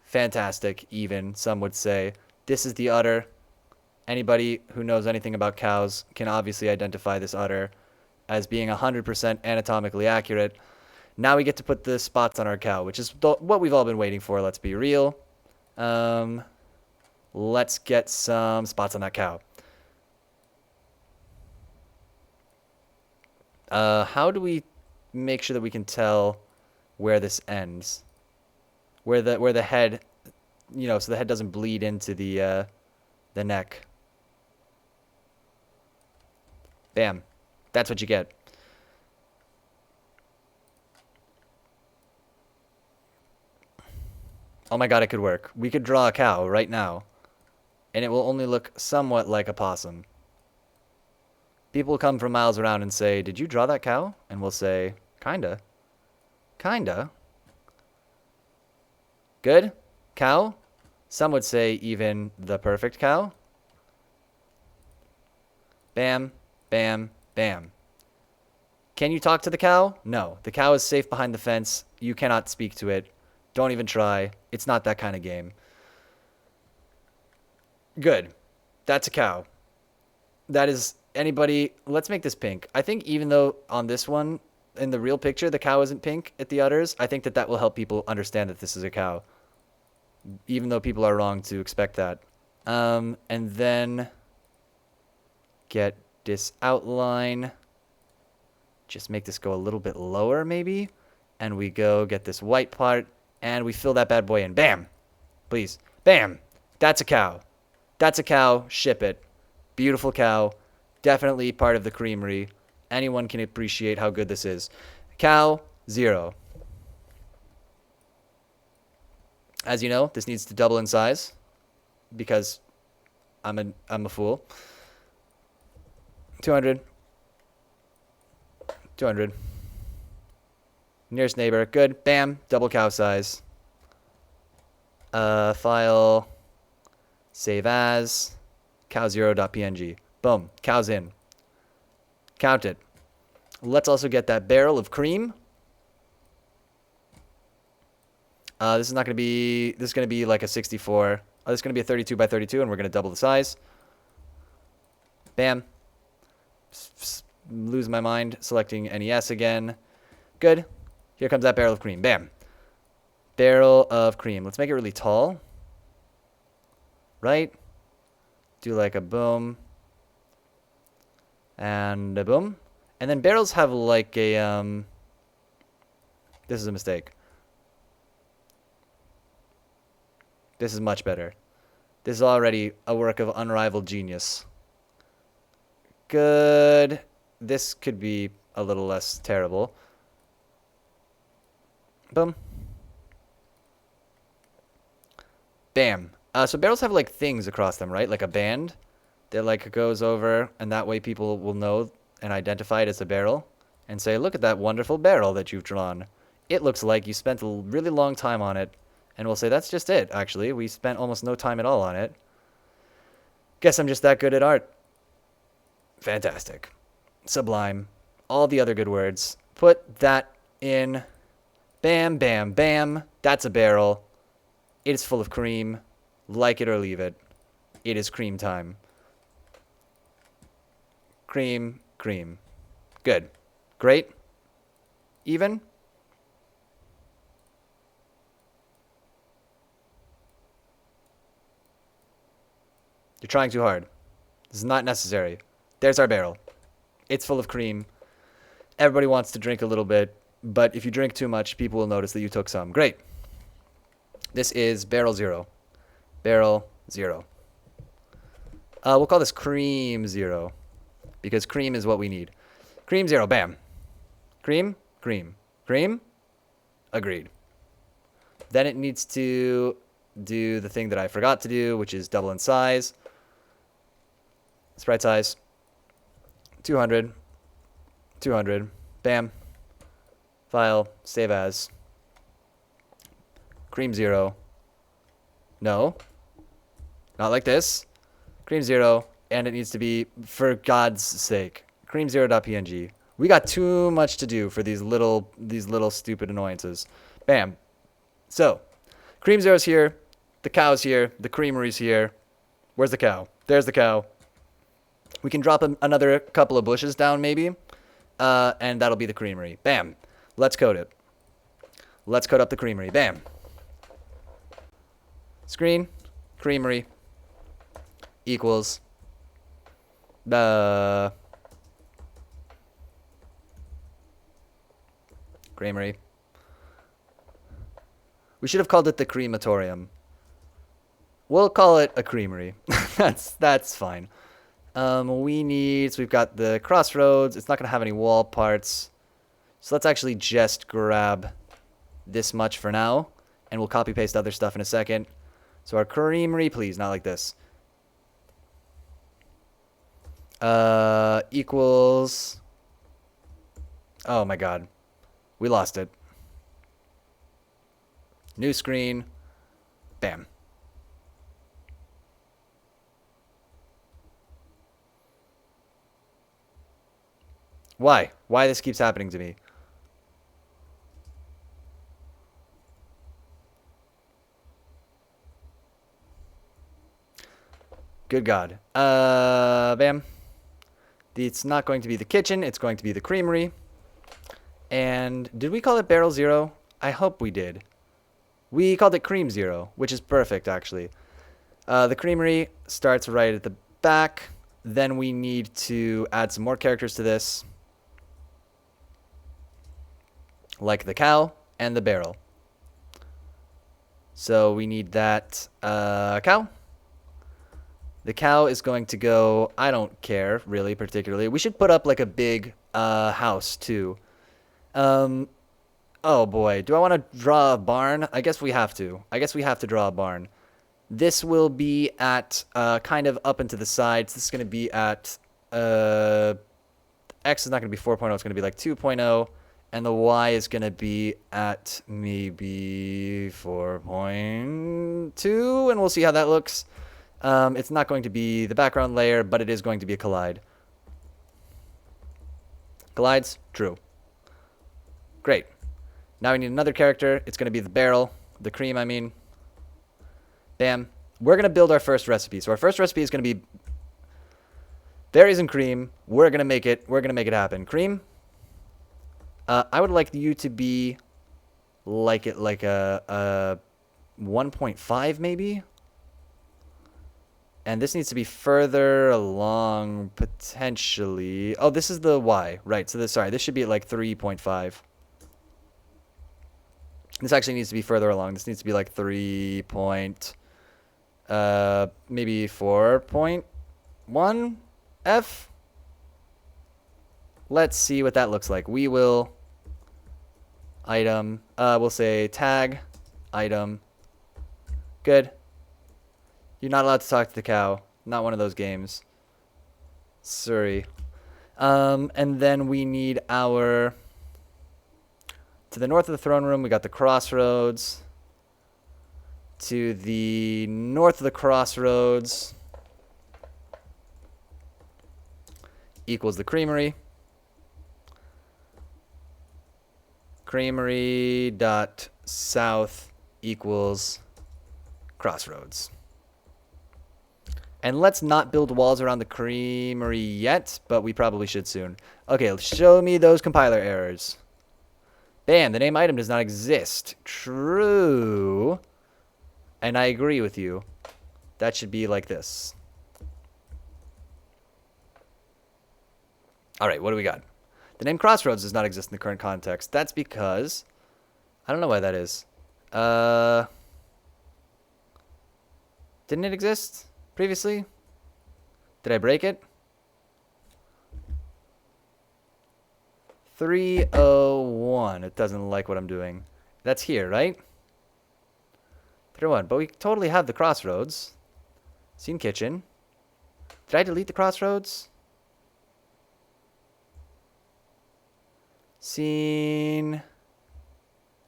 Fantastic, even, some would say. This is the udder. Anybody who knows anything about cows can obviously identify this udder as being 100% anatomically accurate. Now we get to put the spots on our cow, which is what we've all been waiting for, let's be real. Let's get some spots on that cow. How do we make sure that we can tell where this ends? Where the head, so the head doesn't bleed into the neck. Bam. That's what you get. Oh my god, it could work. We could draw a cow right now, and it will only look somewhat like a possum. People come from miles around and say, "Did you draw that cow?" And we'll say, "Kinda." Kinda. Good? Cow? Some would say even the perfect cow. Bam. Bam, bam. Can you talk to the cow? No. The cow is safe behind the fence. You cannot speak to it. Don't even try. It's not that kind of game. Good. That's a cow. That is anybody... Let's make this pink. I think even though on this one, in the real picture, the cow isn't pink at the udders, I think that will help people understand that this is a cow. Even though people are wrong to expect that. And then get this outline. Just make this go a little bit lower, maybe. And we go get this white part, and we fill that bad boy in. Bam! Please. Bam! That's a cow. That's a cow. Ship it. Beautiful cow. Definitely part of the creamery. Anyone can appreciate how good this is. Cow, 0. As you know, this needs to double in size because I'm a fool. 200. 200. Nearest neighbor. Good. Bam. Double cow size. File. Save as. Cow0.png. Boom. Cow's in. Count it. Let's also get that barrel of cream. This is not going to be... This is going to be like a 64. Oh, this is going to be a 32 by 32, and we're going to double the size. Bam. Lose my mind. Selecting NES again. Good. Here comes that barrel of cream. Bam. Barrel of cream. Let's make it really tall. Right? Do like a boom. And a boom. And then barrels have like a, this is a mistake. This is much better. This is already a work of unrivaled genius. Good. This could be a little less terrible. Boom. Bam. So barrels have like things across them, right? Like a band that like goes over, and that way people will know and identify it as a barrel and say, look at that wonderful barrel that you've drawn. It looks like you spent a really long time on it. And we'll say, that's just it, actually. We spent almost no time at all on it. Guess I'm just that good at art. Fantastic. Sublime. All the other good words. Put that in. Bam, bam, bam. That's a barrel. It is full of cream. Like it or leave it. It is cream time. Cream, cream. Good. Great. Even. You're trying too hard. This is not necessary. There's our barrel. It's full of cream. Everybody wants to drink a little bit, but if you drink too much, people will notice that you took some. Great. This is barrel 0. Barrel 0. We'll call this cream 0, because cream is what we need. Cream 0, bam. Cream, cream, cream. Agreed. Then it needs to do the thing that I forgot to do, which is double in size. Sprite size. 200. 200. Bam. File. Save as. Cream 0. No. Not like this. Cream 0. And it needs to be, for God's sake, cream 0.png. We got too much to do for these little stupid annoyances. Bam. So, cream 0's here. The cow's here. The creamery's here. Where's the cow? There's the cow. We can drop another couple of bushes down, maybe. And that'll be the creamery. Bam. Let's code it. Let's code up the creamery. Bam. Screen. Creamery. Equals. Creamery. We should have called it the crematorium. We'll call it a creamery. That's fine. So we've got the crossroads. It's not going to have any wall parts. So let's actually just grab this much for now. And we'll copy paste other stuff in a second. So our creamery, please, not like this. Equals. Oh my God. We lost it. New screen. Bam. Why? Why this keeps happening to me? Good God. Bam. It's not going to be the kitchen. It's going to be the creamery. And did we call it barrel 0? I hope we did. We called it cream 0, which is perfect, actually. The creamery starts right at the back. Then we need to add some more characters to this. Like the cow and the barrel. So we need that cow. The cow is going to go, I don't care, really, particularly. We should put up, like, a big house, too. Oh, boy. Do I want to draw a barn? I guess we have to. I guess we have to draw a barn. This will be at kind of up and to the sides. This is going to be at... X is not going to be 4.0. It's going to be, like, 2.0. And the Y is going to be at maybe 4.2. And we'll see how that looks. It's not going to be the background layer, but it is going to be a collide. Collides? True. Great. Now we need another character. It's going to be the barrel. The cream, I mean. Bam. we're going to build our first recipe. So our first recipe is going to be berries and cream. We're going to make it happen. Cream. I would like you to be like a 1.5 maybe. And this needs to be further along potentially. Oh, this is the Y, right? So this should be at like 3.5. This actually needs to be further along. This needs to be like 3 point, maybe 4.1 F. Let's see what that looks like. We will item, we'll say tag item. Good. You're not allowed to talk to the cow. Not one of those games. Sorry. And then we need our... To the north of the throne room, we got the crossroads. To the north of the crossroads equals the creamery. Creamery dot south equals crossroads. And let's not build walls around the creamery yet, but we probably should soon. Okay, show me those compiler errors. Bam, the name item does not exist. True. And I agree with you. That should be like this. All right, what do we got? The name Crossroads does not exist in the current context. That's because... I don't know why that is. Didn't it exist previously? Did I break it? 301. It doesn't like what I'm doing. That's here, right? 301. But we totally have the crossroads. Scene kitchen. Did I delete the crossroads? Scene...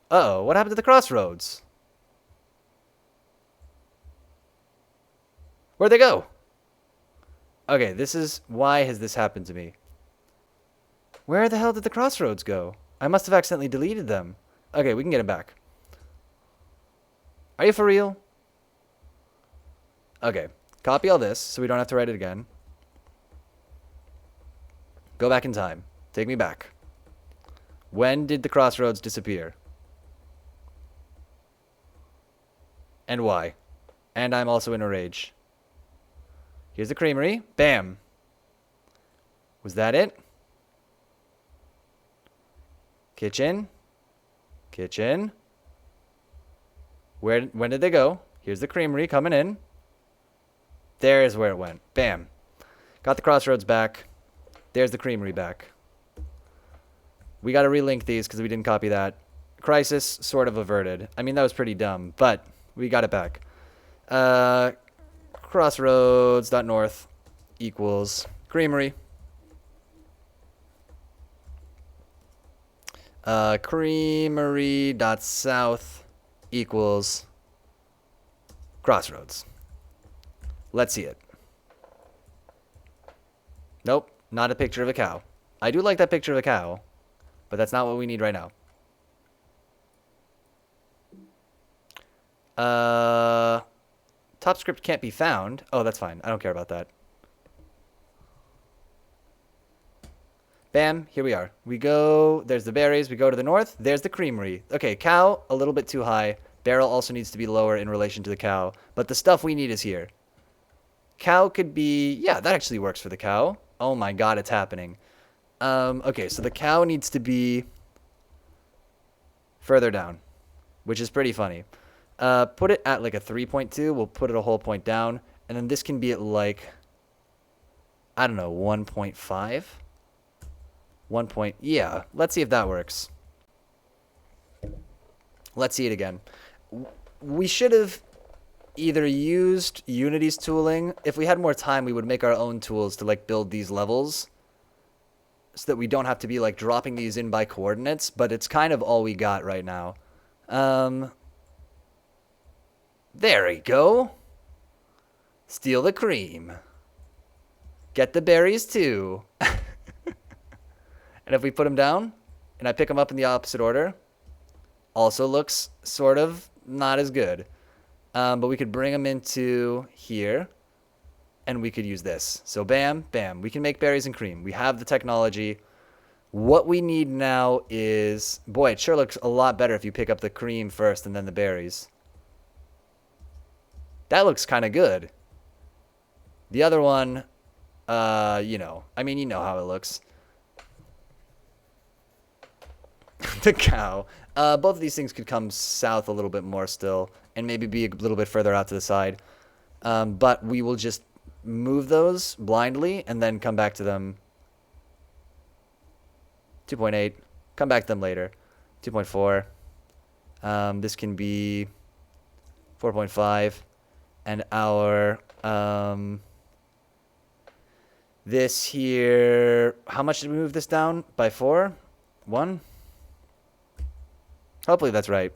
Uh-oh, what happened to the crossroads? Where'd they go? Okay, this is... Why has this happened to me? Where the hell did the crossroads go? I must have accidentally deleted them. Okay, we can get it back. Are you for real? Okay, copy all this so we don't have to write it again. Go back in time. Take me back. When did the crossroads disappear? And why? And I'm also in a rage. Here's the creamery. Bam. Was that it? Kitchen. Kitchen. When did they go? Here's the creamery coming in. There's where it went. Bam. Got the crossroads back. There's the creamery back. We got to relink these because we didn't copy that. Crisis sort of averted. I mean, that was pretty dumb, but we got it back. Crossroads.north equals creamery. Creamery.south equals crossroads. Let's see it. Nope, not a picture of a cow. I do like that picture of a cow, but that's not what we need right now. Top script can't be found. Oh, that's fine. I don't care about that. Bam, here we are. We go, there's the berries. We go to the north. There's the creamery. Okay, cow, a little bit too high. Barrel also needs to be lower in relation to the cow. But the stuff we need is here. Cow could be, yeah, that actually works for the cow. Oh my god, it's happening. Okay, so the cow needs to be further down, which is pretty funny. Put it at like a 3.2. We'll put it a whole point down. And then this can be at like, I don't know, 1.5? 1 point. Yeah, let's see if that works. Let's see it again. We should have either used Unity's tooling. If we had more time, we would make our own tools to like build these levels so that we don't have to be like dropping these in by coordinates, but it's kind of all we got right now. There we go. Steal the cream. Get the berries too. And if we put them down and I pick them up in the opposite order, also looks sort of not as good. But we could bring them into here, and we could use this. So bam, bam. We can make berries and cream. We have the technology. What we need now is... Boy, it sure looks a lot better if you pick up the cream first and then the berries. That looks kind of good. The other one, you know. I mean, you know how it looks. The cow. Both of these things could come south a little bit more still, and maybe be a little bit further out to the side. But we will just move those blindly and then come back to them. 2.8. Come back to them later. 2.4. This can be 4.5. And our... this here... How much did we move this down? By 4? 1? Hopefully that's right.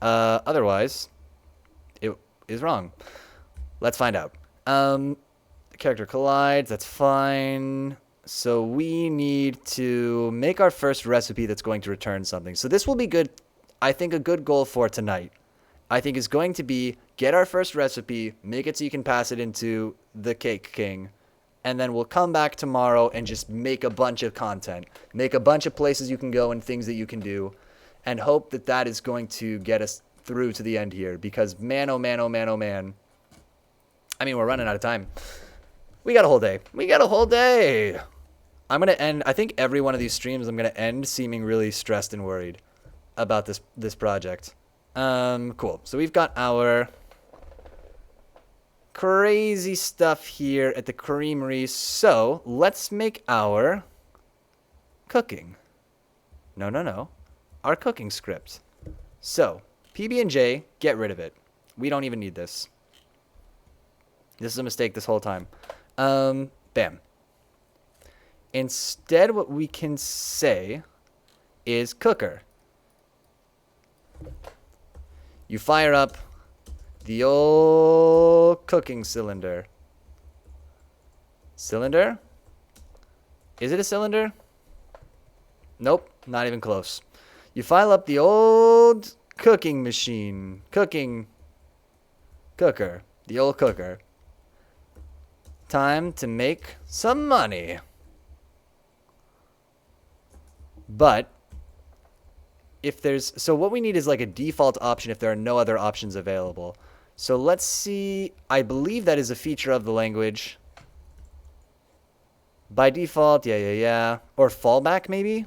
Otherwise, it is wrong. Let's find out. Character collides. That's fine. So we need to make our first recipe that's going to return something. So this will be good. I think a good goal for tonight, I think, is going to be get our first recipe, make it so you can pass it into the Cake King, and then we'll come back tomorrow and just make a bunch of content. Make a bunch of places you can go and things that you can do, and hope that that is going to get us through to the end here. Because man, oh man, oh man, oh man. I mean, we're running out of time. We got a whole day. We got a whole day. I'm going to end, I think every one of these streams I'm going to end seeming really stressed and worried about this project. Cool. So we've got our crazy stuff here at the creamery. So let's make our cooking. No. Our cooking script. So PB&J, get rid of it. We don't even need this. This is a mistake this whole time. Bam. Instead, what we can say is cooker. You fire up the old cooking cylinder. Cylinder? Is it a cylinder? Nope, not even close. You fire up the old cooking machine. Cooker. The old cooker. Time to make some money. But if there's... So what we need is like a default option if there are no other options available. So let's see. I believe that is a feature of the language. By default, yeah. Or fallback, maybe?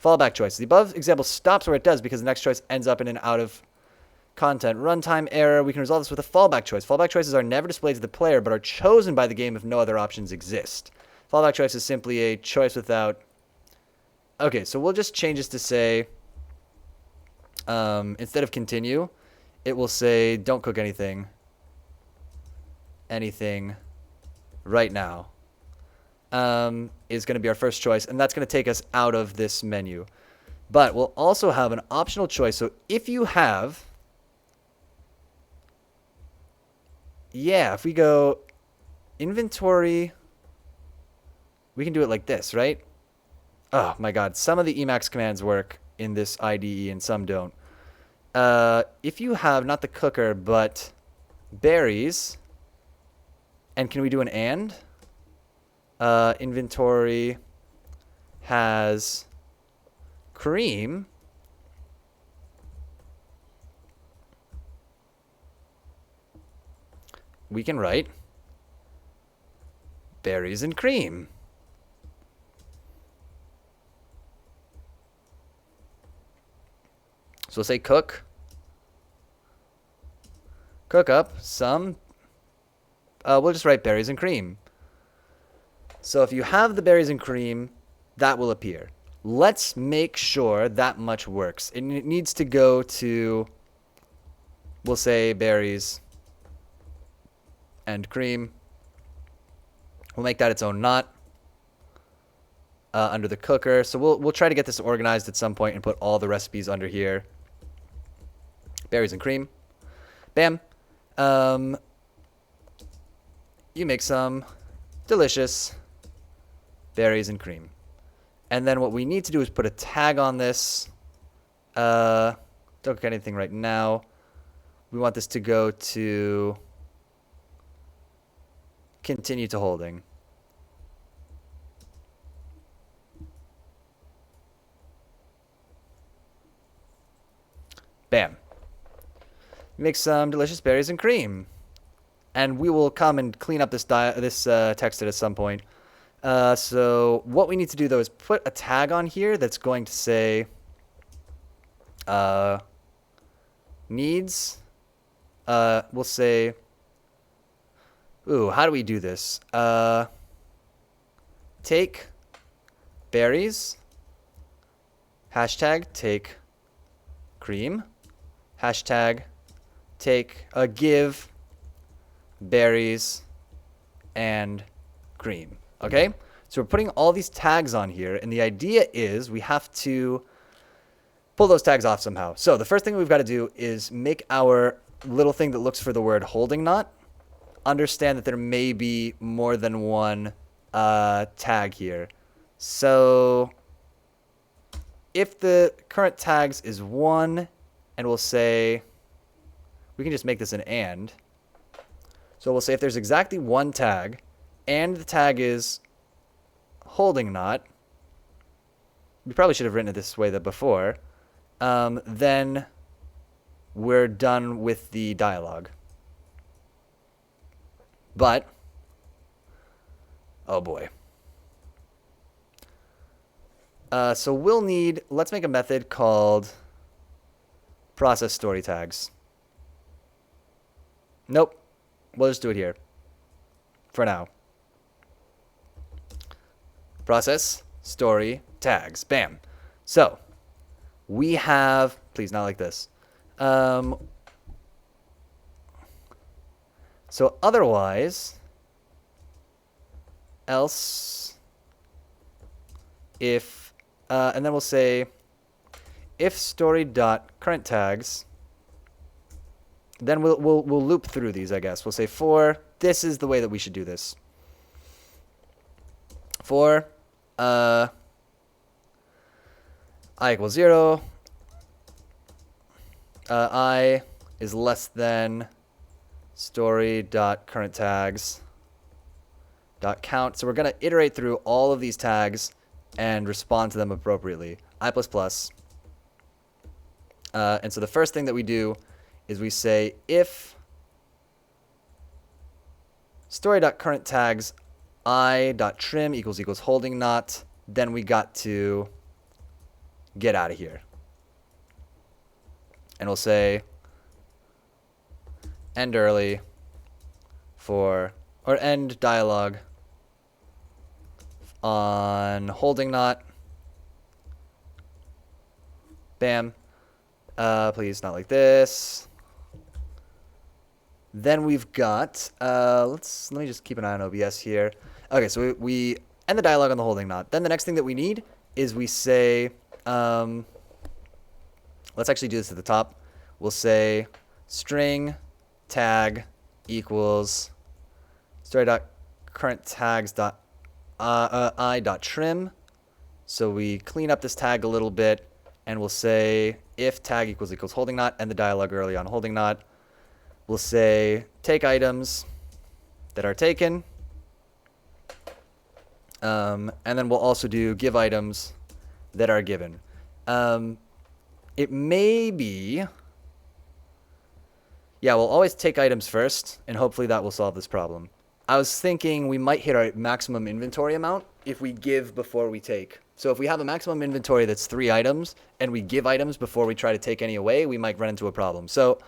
Fallback choice. The above example stops where it does because the next choice ends up in an out of content runtime error. We can resolve this with a fallback choice. Fallback choices are never displayed to the player, but are chosen by the game if no other options exist. Fallback choice is simply a choice without... Okay, so we'll just change this to say, instead of continue, it will say don't cook anything right now, is going to be our first choice, and that's going to take us out of this menu. But we'll also have an optional choice. So if you have... Yeah, if we go inventory, we can do it like this, right? Oh my god, some of the Emacs commands work in this IDE and some don't. If you have, not the cooker, but berries, and can we do an and? Inventory has cream. We can write berries and cream. So we'll say cook up some, we'll just write berries and cream. So if you have the berries and cream, that will appear. Let's make sure that much works. And it needs to go to, we'll say berries and cream. We'll make that its own knot under the cooker. So we'll try to get this organized at some point and put all the recipes under here. Berries and cream. Bam. You make some delicious berries and cream. And then what we need to do is put a tag on this. Don't cook anything right now. we want this to go to continue to holding. Bam. Make some delicious berries and cream. And we will come and clean up this text at some point. So what we need to do, though, is put a tag on here that's going to say needs. We'll say, ooh, how do we do this? Take berries. Hashtag take cream. Hashtag take give berries and cream. Okay? So we're putting all these tags on here, and the idea is we have to pull those tags off somehow. So the first thing we've got to do is make our little thing that looks for the word holding knot understand that there may be more than one tag here. So if the current tags is 1, and we'll say, we can just make this an and. So we'll say if there's exactly 1 tag, and the tag is holding knot, we probably should have written it this way before, then we're done with the dialogue. But, oh boy. So we'll need, let's make a method called process story tags. Nope. We'll just do it here for now. Process story tags. Bam. So we have, please not like this. So otherwise, else, if, and then we'll say if story dot current tags, then we'll loop through these, I guess. We'll say for, this is the way that we should do this. For I equals 0, I is less than story dot current tags dot count. So we're going to iterate through all of these tags and respond to them appropriately. I plus plus. And so the first thing that we do is we say if story.current tags I.trim equals holding knot, then we got to get out of here. And we'll say end early for, or end dialogue on holding knot. Bam. Please not like this. Then we've got, let me just keep an eye on OBS here. Okay, so we end the dialogue on the holding knot. Then the next thing that we need is we say, let's actually do this at the top. We'll say string tag equals story.current tags I.trim. So we clean up this tag a little bit, and we'll say if tag equals holding knot, and the dialogue early on holding knot. We'll say take items that are taken. And then we'll also do give items that are given. It may be, yeah, we'll always take items first, and hopefully that will solve this problem. I was thinking we might hit our maximum inventory amount if we give before we take. So if we have a maximum inventory that's 3 items, and we give items before we try to take any away, we might run into a problem. So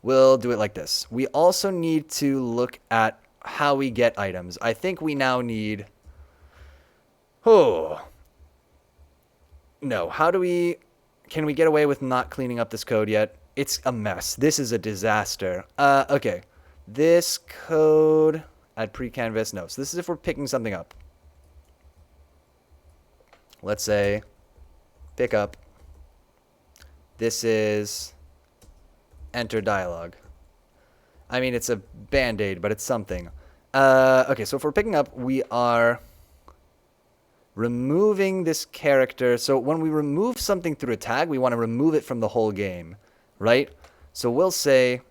we'll do it like this. We also need to look at how we get items. I think we now need, no, how do we, can we get away with not cleaning up this code yet? It's a mess. This is a disaster. Okay, this code, add pre-canvas, no. So this is if we're picking something up. Let's say pick up. This is enter dialogue. I mean, it's a band-aid, but it's something. Okay, so if we're picking up, we are removing this character. So when we remove something through a tag, we want to remove it from the whole game, right? So we'll say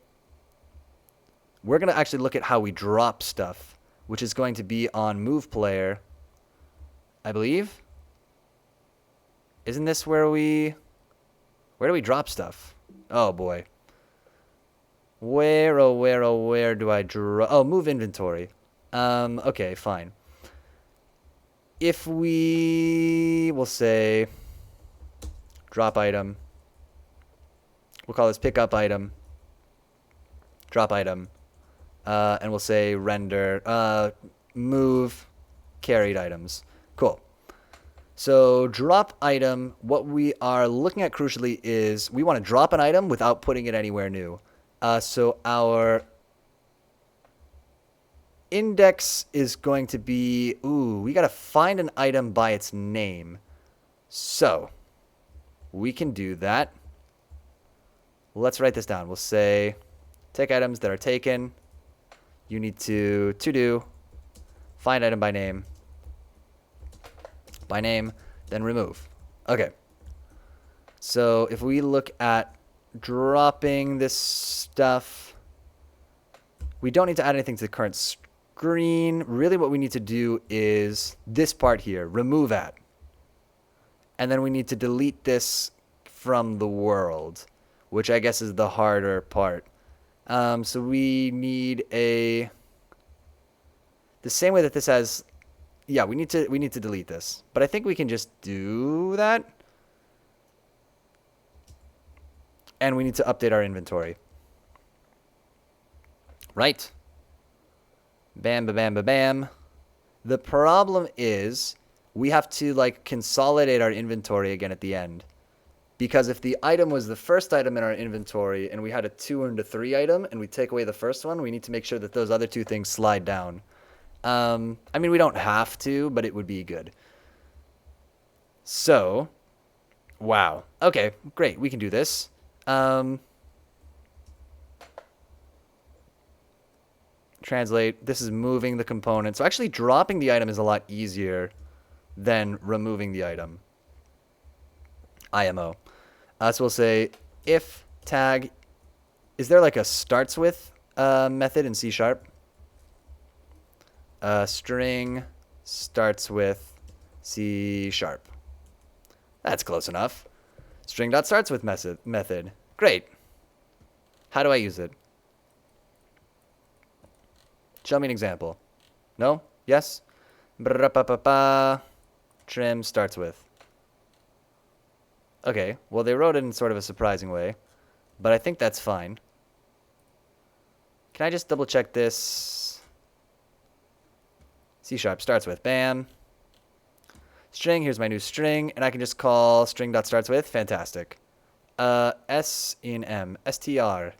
we're going to actually look at how we drop stuff, which is going to be on move player, I believe. Isn't this where do we drop stuff? Oh boy. Where do I drop? Oh, move inventory. Okay, fine. If we'll say drop item, we'll call this pick up item, drop item, and we'll say render, move carried items. Cool. So drop item, what we are looking at crucially is we want to drop an item without putting it anywhere new. So our index is going to be, we got to find an item by its name. So we can do that. Let's write this down. We'll say take items that are taken. You need to do find item by name, then remove. Okay. So if we look at dropping this stuff, we don't need to add anything to the current screen. Really what we need to do is this part here, remove at. And then we need to delete this from the world, which I guess is the harder part. So we need the same way that this has, yeah, we need to delete this. But I think we can just do that. And we need to update our inventory. Right. Bam, ba bam, ba bam. The problem is we have to consolidate our inventory again at the end. Because if the item was the first item in our inventory and we had a 2 and a 3 item and we take away the first one, we need to make sure that those other two things slide down. I mean, we don't have to, but it would be good. So, wow. Okay, great. We can do this. Translate. This is moving the component. So actually dropping the item is a lot easier than removing the item. IMO. So we'll say if tag, is there a starts with method in C#? String starts with C#. That's close enough. String.starts with method. Great. How do I use it? Show me an example. No? Yes? Trim starts with. Okay, well, they wrote it in sort of a surprising way, but I think that's fine. Can I just double check this? C# starts with, bam. String, here's my new string, and I can just call string.starts with, fantastic. S in M, str.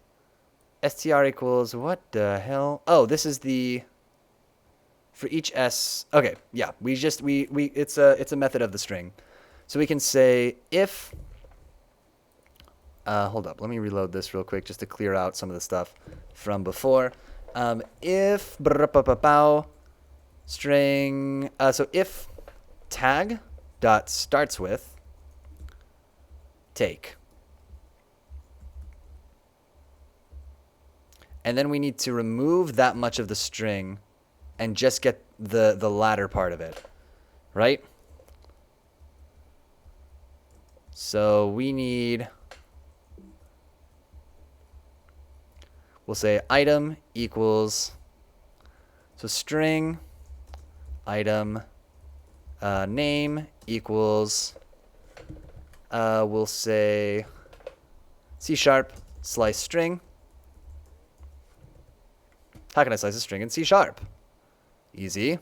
str equals, what the hell? Oh, this is the, for each S, okay, yeah, it's a method of the string. So we can say if, hold up, let me reload this real quick just to clear out some of the stuff from before. If string, so if tag dot starts with take. And then we need to remove that much of the string and just get the latter part of it, right? So we need, we'll say item equals, so string item name equals, we'll say C# slice string. How can I slice a string in C#? Easy.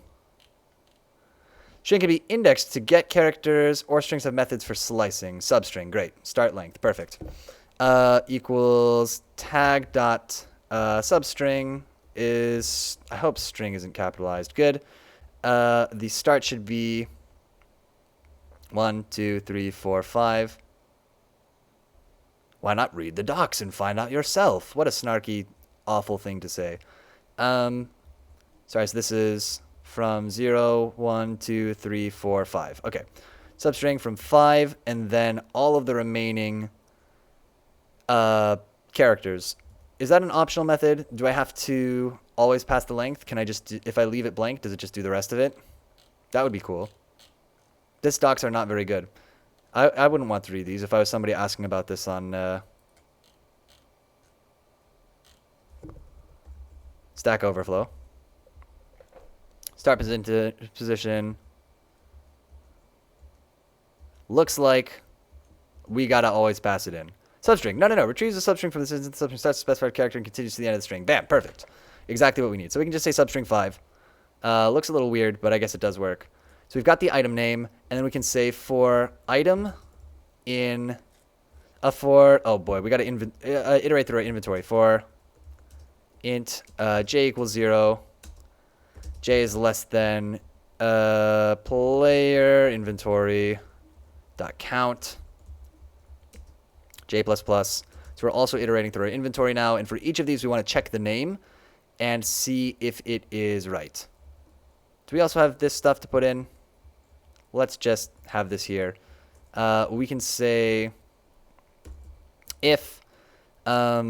String can be indexed to get characters, or strings have methods for slicing. Substring, great. Start length, perfect. Equals tag dot substring is, I hope string isn't capitalized. Good. The start should be 1, 2, 3, 4, 5. Why not read the docs and find out yourself? What a snarky, awful thing to say. Sorry, so this is from 0, 1, 2, 3, 4, 5. Okay. Substring from 5, and then all of the remaining characters. Is that an optional method? Do I have to always pass the length? Can I just, if I leave it blank, does it just do the rest of it? That would be cool. This docs are not very good. I wouldn't want to read these if I was somebody asking about this on Stack Overflow. Start position. Looks like we gotta always pass it in. Substring. No. Retrieves a substring from this instance. Substring starts a specified character and continues to the end of the string. Bam. Perfect. Exactly what we need. So we can just say substring 5. Looks a little weird, but I guess it does work. So we've got the item name, and then we can say for item in for, oh boy, we got to iterate through our inventory. For int j equals 0, j is less than player inventory dot count j plus plus. So we're also iterating through our inventory now, and for each of these we want to check the name and see if it is right. Do we also have this stuff to put in? Let's just have this here. We can say if how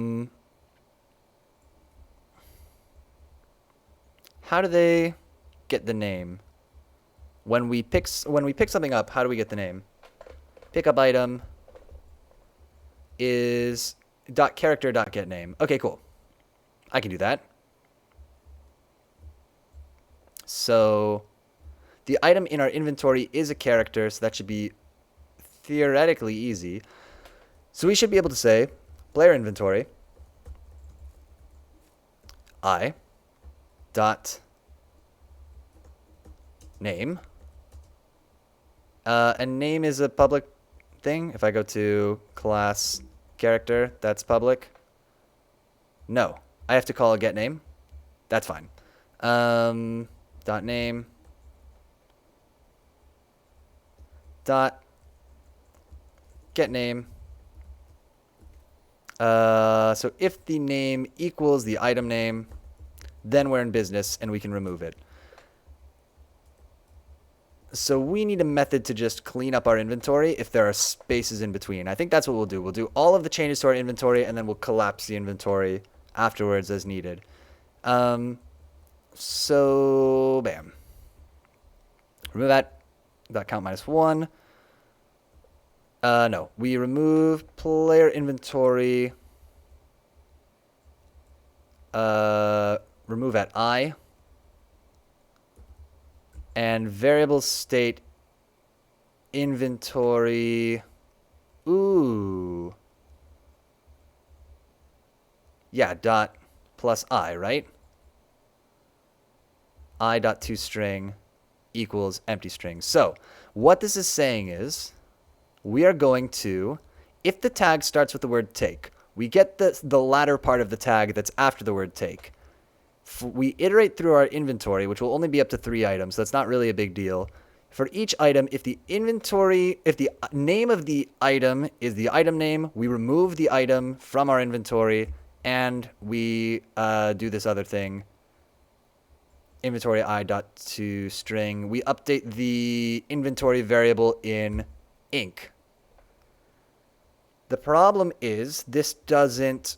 do they get the name? When we pick something up, how do we get the name? Pickup item is .character.getName. Okay, cool. I can do that. So the item in our inventory is a character, so that should be theoretically easy. So we should be able to say player inventory I dot name. And name is a public thing. If I go to class character, that's public. No, I have to call a get name. That's fine. Dot name dot get name. So if the name equals the item name, then we're in business and we can remove it. So we need a method to just clean up our inventory if there are spaces in between. I think that's what we'll do. We'll do all of the changes to our inventory, and then we'll collapse the inventory afterwards as needed. So, bam. Remove that. Dot count minus 1. No, we remove player inventory. Remove at I. And variable state inventory. Ooh. Yeah, dot plus I, right? I dot toString equals empty string. So what this is saying is we are going to, if the tag starts with the word take, we get the latter part of the tag that's after the word take. We iterate through our inventory, which will only be up to 3 items. So that's not really a big deal. For each item, if the name of the item is the item name, we remove the item from our inventory, and we do this other thing. Inventory I.toString. We update the inventory variable in ink. The problem is this doesn't.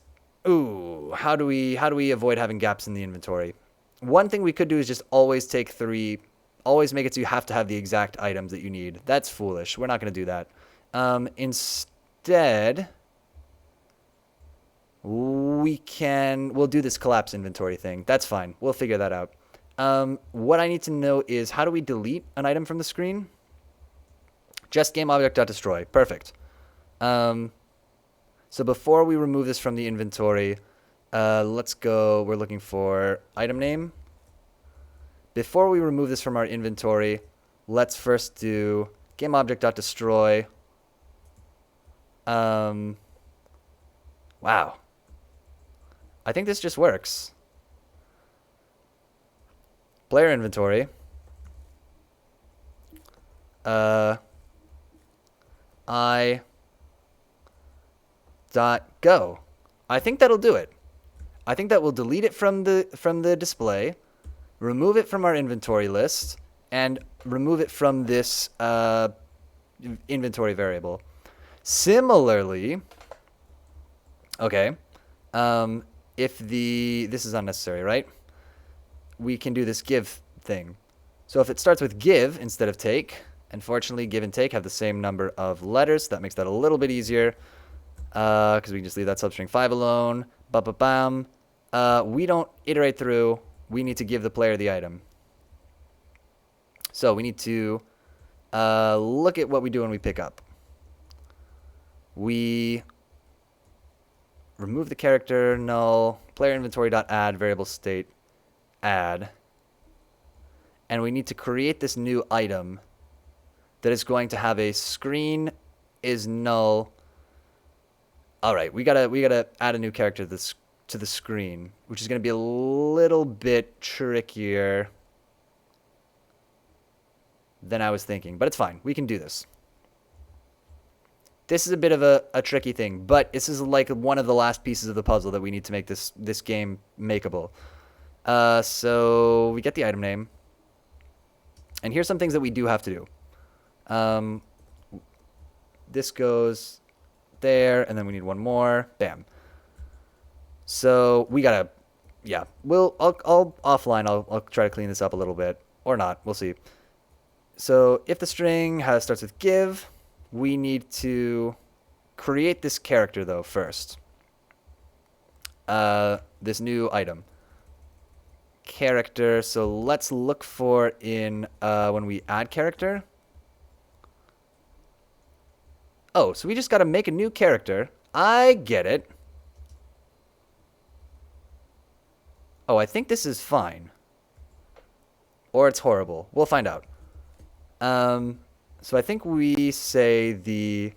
Ooh, how do we avoid having gaps in the inventory? One thing we could do is just always take 3, always make it so you have to have the exact items that you need. That's foolish. We're not going to do that. Instead, we'll do this collapse inventory thing. That's fine. We'll figure that out. What I need to know is how do we delete an item from the screen? Just GameObject.destroy. Perfect. So before we remove this from the inventory, let's go. We're looking for item name. Before we remove this from our inventory, let's first do GameObject.destroy. Wow. I think this just works. Player inventory. I dot go. I think that'll do it. I think that will delete it from the display, remove it from our inventory list, and remove it from this inventory variable. Similarly, okay, if this is unnecessary, right? We can do this give thing. So if it starts with give instead of take, unfortunately, give and take have the same number of letters. That makes that a little bit easier because we can just leave that substring 5 alone. Ba-ba-bam. We don't iterate through. We need to give the player the item. So we need to look at what we do when we pick up. We remove the character, null, player inventory.add, variable state, add. And we need to create this new item that is going to have a screen is null. All right, we gotta add a new character to the screen, which is going to be a little bit trickier than I was thinking, but it's fine. We can do this. This is a bit of a tricky thing, but this is like one of the last pieces of the puzzle that we need to make this game makeable. So we get the item name. And here's some things that we do have to do. This goes there, and then we need one more. Bam. So we gotta, yeah. I'll offline. I'll try to clean this up a little bit, or not. We'll see. So if the string starts with give, we need to create this character though first. This new item. Character. So let's look for in when we add character. Oh, so we just got to make a new character. I get it. Oh, I think this is fine. Or it's horrible. We'll find out. So I think we say the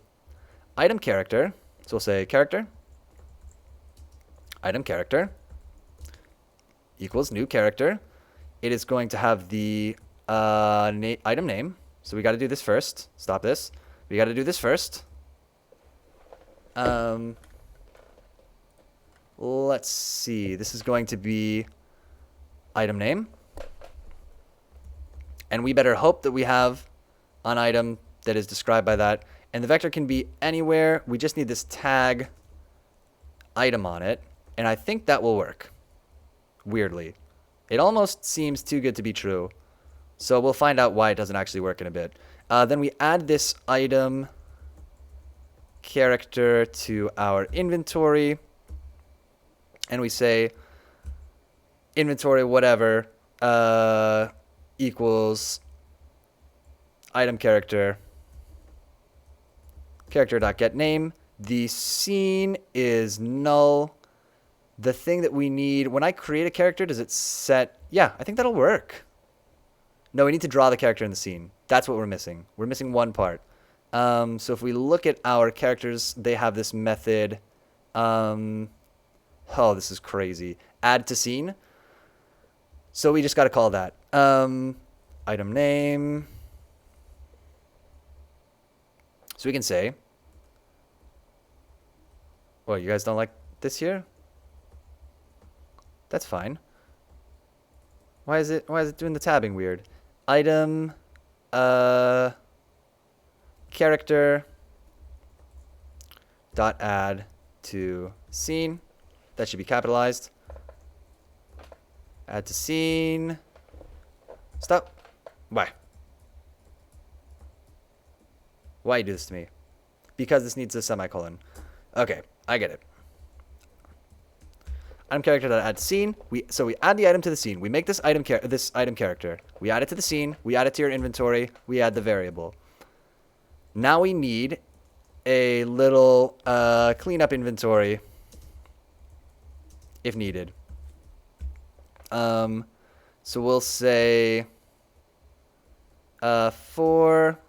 item character. So we'll say character. Item character equals new character. It is going to have the item name. So we got to do this first. Stop this. We got to do this first. Let's see. This is going to be item name. And we better hope that we have an item that is described by that. And the vector can be anywhere. We just need this tag item on it. And I think that will work. Weirdly. It almost seems too good to be true. So we'll find out why it doesn't actually work in a bit. Then we add this item character to our inventory. And we say inventory whatever equals item character character.getName. The scene is null. The thing that we need, when I create a character, does it set? Yeah, I think that'll work. No, we need to draw the character in the scene. That's what we're missing. We're missing one part. So if we look at our characters, they have this method. Oh, this is crazy. Add to scene. So we just got to call that. Item name. So we can say, well, you guys don't like this here? That's fine. Why is it doing the tabbing weird? Item character dot add to scene. That should be capitalized. Add to scene. Stop. Why? Why you do this to me? Because this needs a semicolon. Okay, I get it. Item character that add scene. So we add the item to the scene. We make this item character. We add it to the scene. We add it to your inventory. We add the variable. Now we need a little cleanup inventory if needed. So we'll say for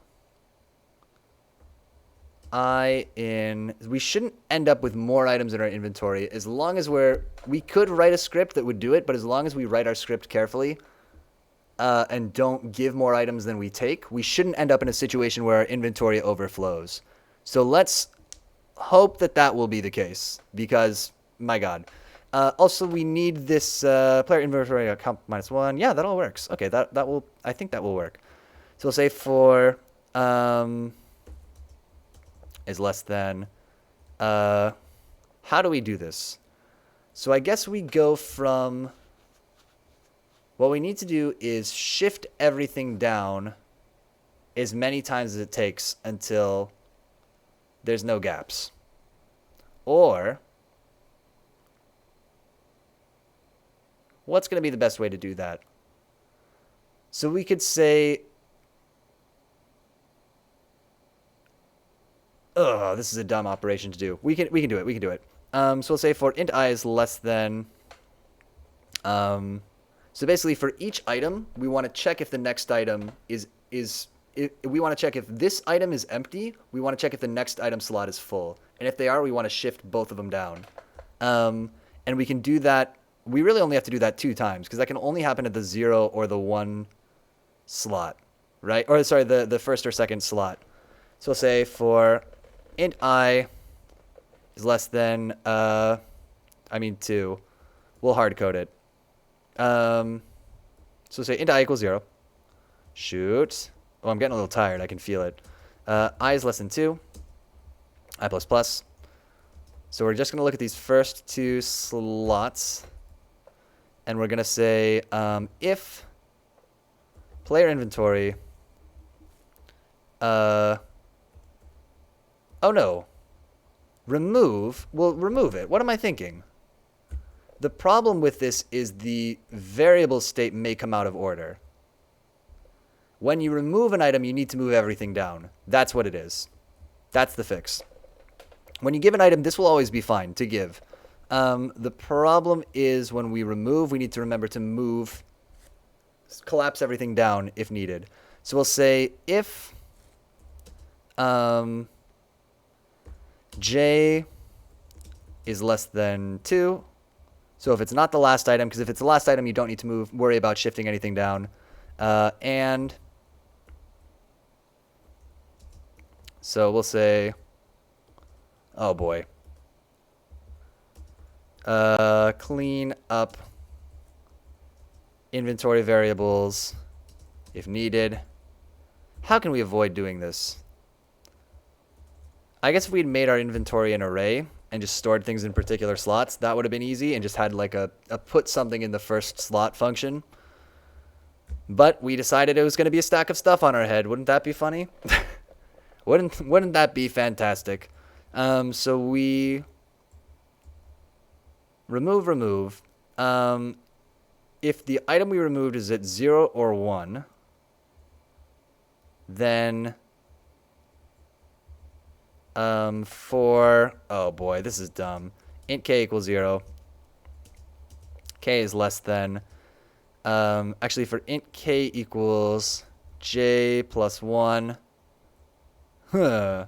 we shouldn't end up with more items in our inventory as long as we could write a script that would do it, but as long as we write our script carefully and don't give more items than we take, we shouldn't end up in a situation where our inventory overflows. So let's hope that will be the case because, my God. Also, we need this player inventory count -1. Yeah, that all works. Okay, I think that will work. So we'll say for is less than. How do we do this? So I guess we go from, what we need to do is shift everything down as many times as it takes until there's no gaps. Or, what's going to be the best way to do that? So we could say, oh, this is a dumb operation to do. We can do it. We can do it. So we'll say for int I is less than. So basically, for each item, we want to check if the next item is. We want to check if this item is empty. We want to check if the next item slot is full, and if they are, we want to shift both of them down. And we can do that. We really only have to do that 2 times because that can only happen at the 0 or the 1 slot, right? Or sorry, the first or second slot. So we'll say for int I is less than 2. We'll hard code it. So we'll say int I equals 0. Shoot. Oh, I'm getting a little tired. I can feel it. I is less than 2. I plus plus. So we're just going to look at these first 2 slots. And we're going to say if player inventory. Oh no. Remove. Well, remove it. What am I thinking? The problem with this is the variable state may come out of order. When you remove an item, you need to move everything down. That's what it is. That's the fix. When you give an item, this will always be fine to give. The problem is when we remove, we need to remember to collapse everything down if needed. So we'll say if j is less than 2. So if it's not the last item, because if it's the last item, you don't need to worry about shifting anything down. And so we'll say, oh boy, clean up inventory variables if needed. How can we avoid doing this? I guess if we'd made our inventory an array and just stored things in particular slots, that would have been easy, and just had like a put something in the first slot function. But we decided it was going to be a stack of stuff on our head. Wouldn't that be funny? Wouldn't that be fantastic? So we remove. If the item we removed is at 0 or 1, then oh boy, this is dumb. Int k equals 0. K is less than. Actually, for int k equals j plus 1. So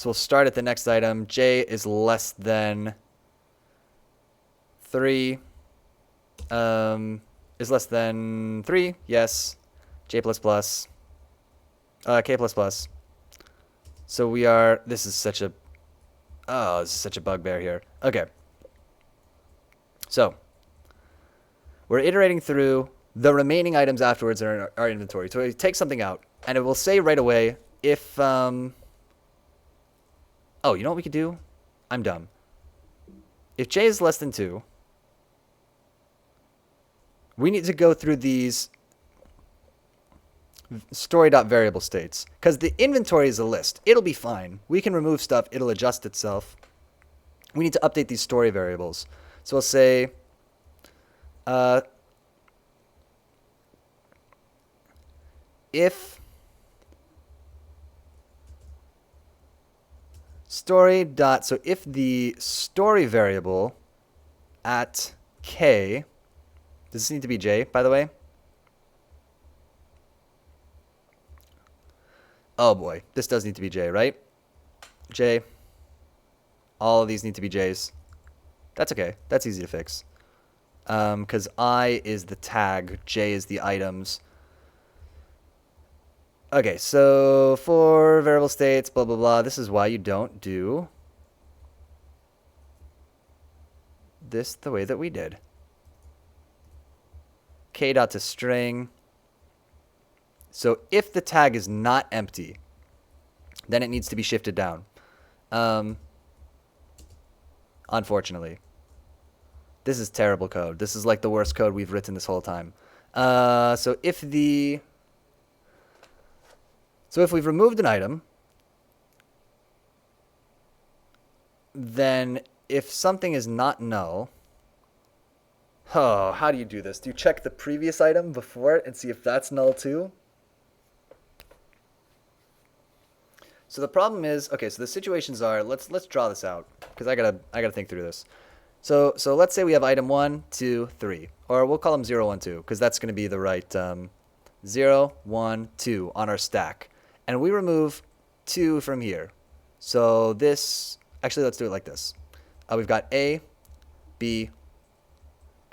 we'll start at the next item. J is less than 3. Is less than 3. Yes. J plus plus. K plus plus. So we are. This is such a bugbear here. Okay. So we're iterating through the remaining items afterwards in our inventory. So we take something out, and it will say right away if. Oh, you know what we could do? I'm dumb. If j is less than 2, we need to go through these story.variable states, because the inventory is a list. It'll be fine. We can remove stuff. It'll adjust itself. We need to update these story variables. So we'll say if so if the story variable at k, does this need to be j, by the way? Oh boy, this does need to be j, right? J. All of these need to be j's. That's okay. That's easy to fix. Because I is the tag, j is the items. Okay, so for variable states, blah, blah, blah, this is why you don't do this the way that we did. K dot to string. So if the tag is not empty, then it needs to be shifted down. unfortunately. This is terrible code. This is like the worst code we've written this whole time. So if we've removed an item, then if something is not null, oh, how do you do this? Do you check the previous item before it and see if that's null too? So the problem is, okay, so the situations are, let's draw this out because I gotta think through this. So let's say we have item 1, 2, 3, or we'll call them 0, 1, 2 because that's going to be the right 0, 1, 2 on our stack, and we remove 2 from here. So this, actually, let's do it like this. We've got A, B,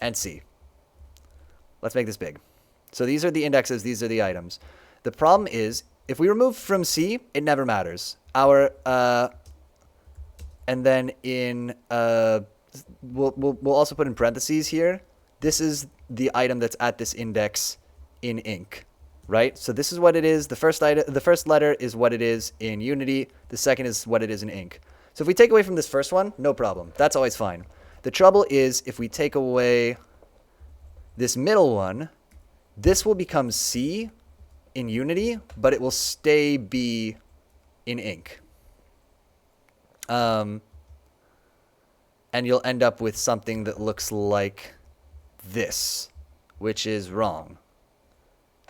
and C. Let's make this big. So these are the indexes. These are the items. The problem is, if we remove from C, it never matters. And then in we'll also put in parentheses here. This is the item that's at this index in Ink, right? So this is what it is. The first letter is what it is in Unity. The second is what it is in Ink. So if we take away from this first one, no problem. That's always fine. The trouble is if we take away this middle one, this will become C in Unity, but it will stay B in Ink. And you'll end up with something that looks like this, which is wrong.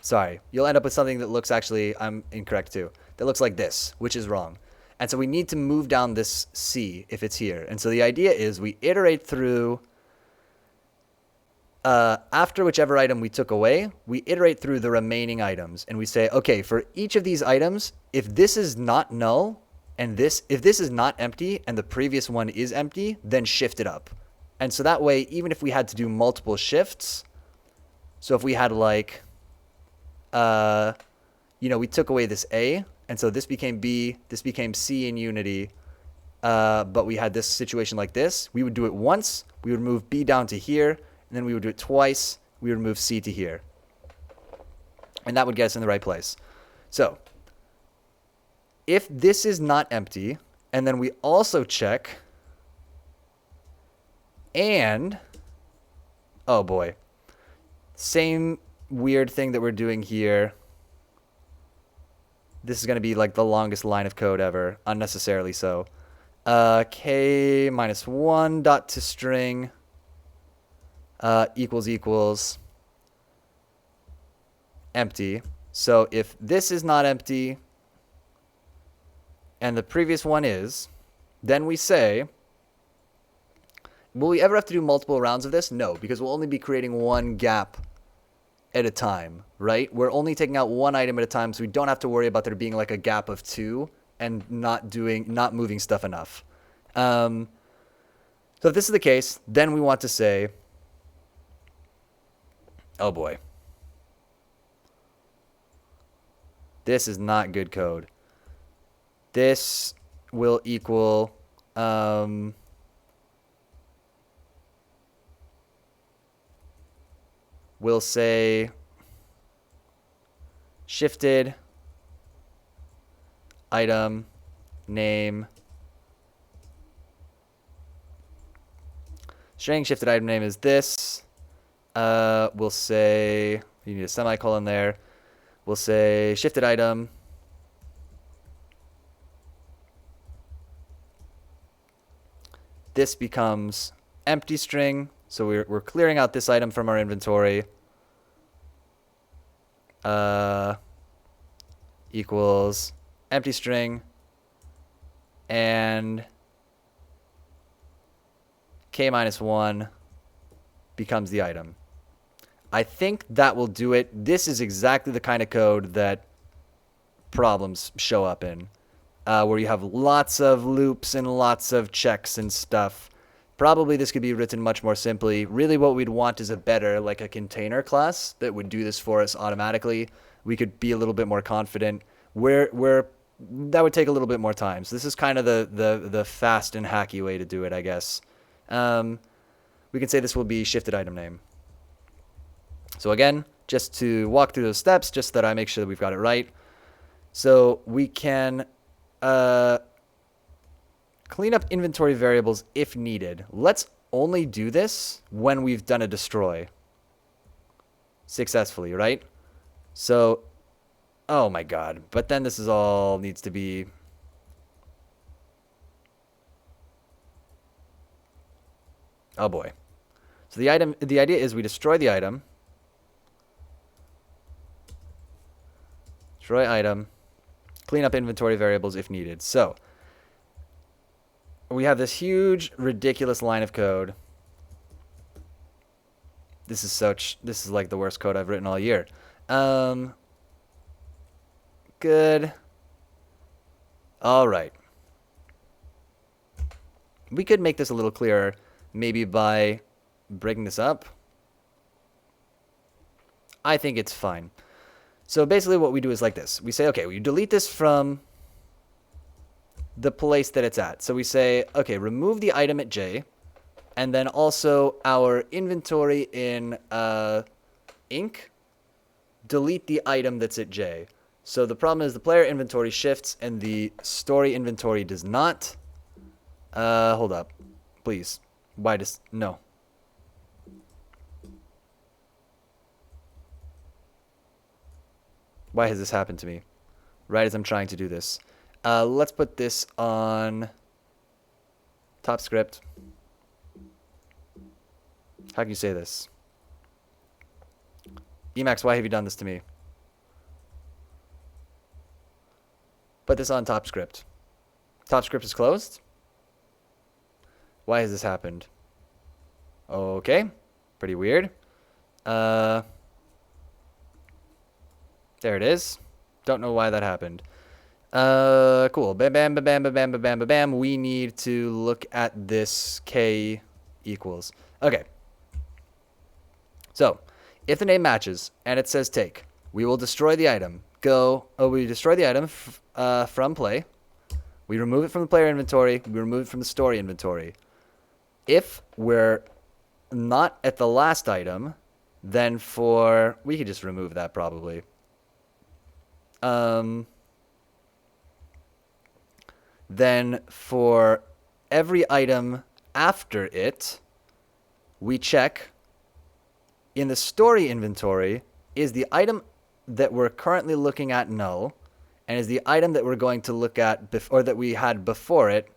Sorry, you'll end up with something that looks, actually, I'm incorrect too, that looks like this, which is wrong. And so we need to move down this C if it's here. And so the idea is we iterate through, after whichever item we took away, we iterate through the remaining items. And we say, okay, for each of these items, if this is not null, and if this is not empty, and the previous one is empty, then shift it up. And so that way, even if we had to do multiple shifts, so if we had like, we took away this A, and so this became B, this became C in Unity, but we had this situation like this, we would do it once, we would move B down to here, and then we would do it twice, we would move C to here. And that would get us in the right place. So if this is not empty, and then we also check, and, oh boy, same weird thing that we're doing here. This is going to be like the longest line of code ever, unnecessarily so. K minus 1 dot to string equals empty. So if this is not empty and the previous one is, then we say, will we ever have to do multiple rounds of this? No, because we'll only be creating one gap at a time, right? We're only taking out one item at a time, so we don't have to worry about there being like a gap of 2 and not moving stuff enough. So if this is the case, then we want to say, oh boy, this is not good code. This will equal, we'll say shifted item name. String shifted item name is this. We'll say, you need a semicolon there. We'll say shifted item. This becomes empty string. So we're clearing out this item from our inventory. Equals empty string. And K minus 1 becomes the item. I think that will do it. This is exactly the kind of code that problems show up in, where you have lots of loops and lots of checks and stuff. Probably this could be written much more simply. Really what we'd want is a better, like a container class that would do this for us automatically. We could be a little bit more confident. Where that would take a little bit more time. So this is kind of the fast and hacky way to do it, I guess. We can say this will be shifted item name. So again, just to walk through those steps, just so that I make sure that we've got it right. So we can Clean up inventory variables if needed. Let's only do this when we've done a destroy successfully, right? So, oh my god. But then this is all needs to be... Oh boy. So the idea is we destroy the item. Destroy item. Clean up inventory variables if needed. So, we have this huge, ridiculous line of code. This is like the worst code I've written all year. Good. All right. We could make this a little clearer, maybe by breaking this up. I think it's fine. So basically what we do is like this. We say, okay, we delete this from the place that it's at. So we say, okay, remove the item at J, and then also our inventory in ink, delete the item that's at J. So the problem is the player inventory shifts and the story inventory does not. Hold up, please. Why does, no. Why has this happened to me? Right as I'm trying to do this. Let's put this on top script. How can you say this? Emacs, why have you done this to me? Put this on top script. Top script is closed. Why has this happened? Okay. Pretty weird. There it is. Don't know why that happened. Cool. Bam, bam, bam, bam, bam, bam, bam, bam, bam. We need to look at this k equals. Okay. So, if the name matches and it says take, we will destroy the item. We destroy the item from play. We remove it from the player inventory. We remove it from the story inventory. If we're not at the last item, then we could just remove that probably. Then for every item after it, we check in the story inventory, is the item that we're currently looking at null, and is the item that we're going to look at or that we had before it,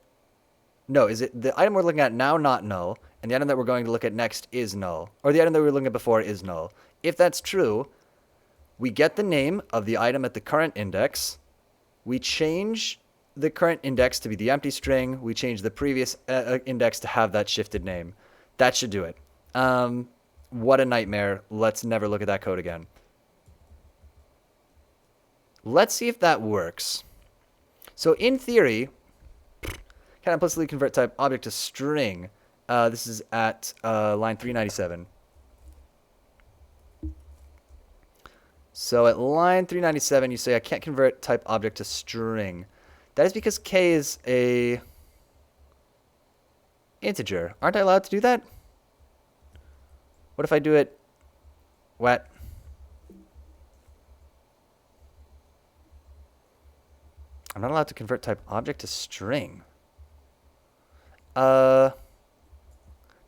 no, is it the item we're looking at now not null, and the item that we're going to look at next is null, or the item that we were looking at before is null? If that's true, we get the name of the item at the current index, we change the current index to be the empty string, we change the previous index to have that shifted name. That should do it. What a nightmare. Let's never look at that code again. Let's see if that works. So in theory, can implicitly convert type object to string. This is at line 397. So at line 397, you say, I can't convert type object to string. That is because k is a integer. Aren't I allowed to do that? What if I do it wet? I'm not allowed to convert type object to string. Did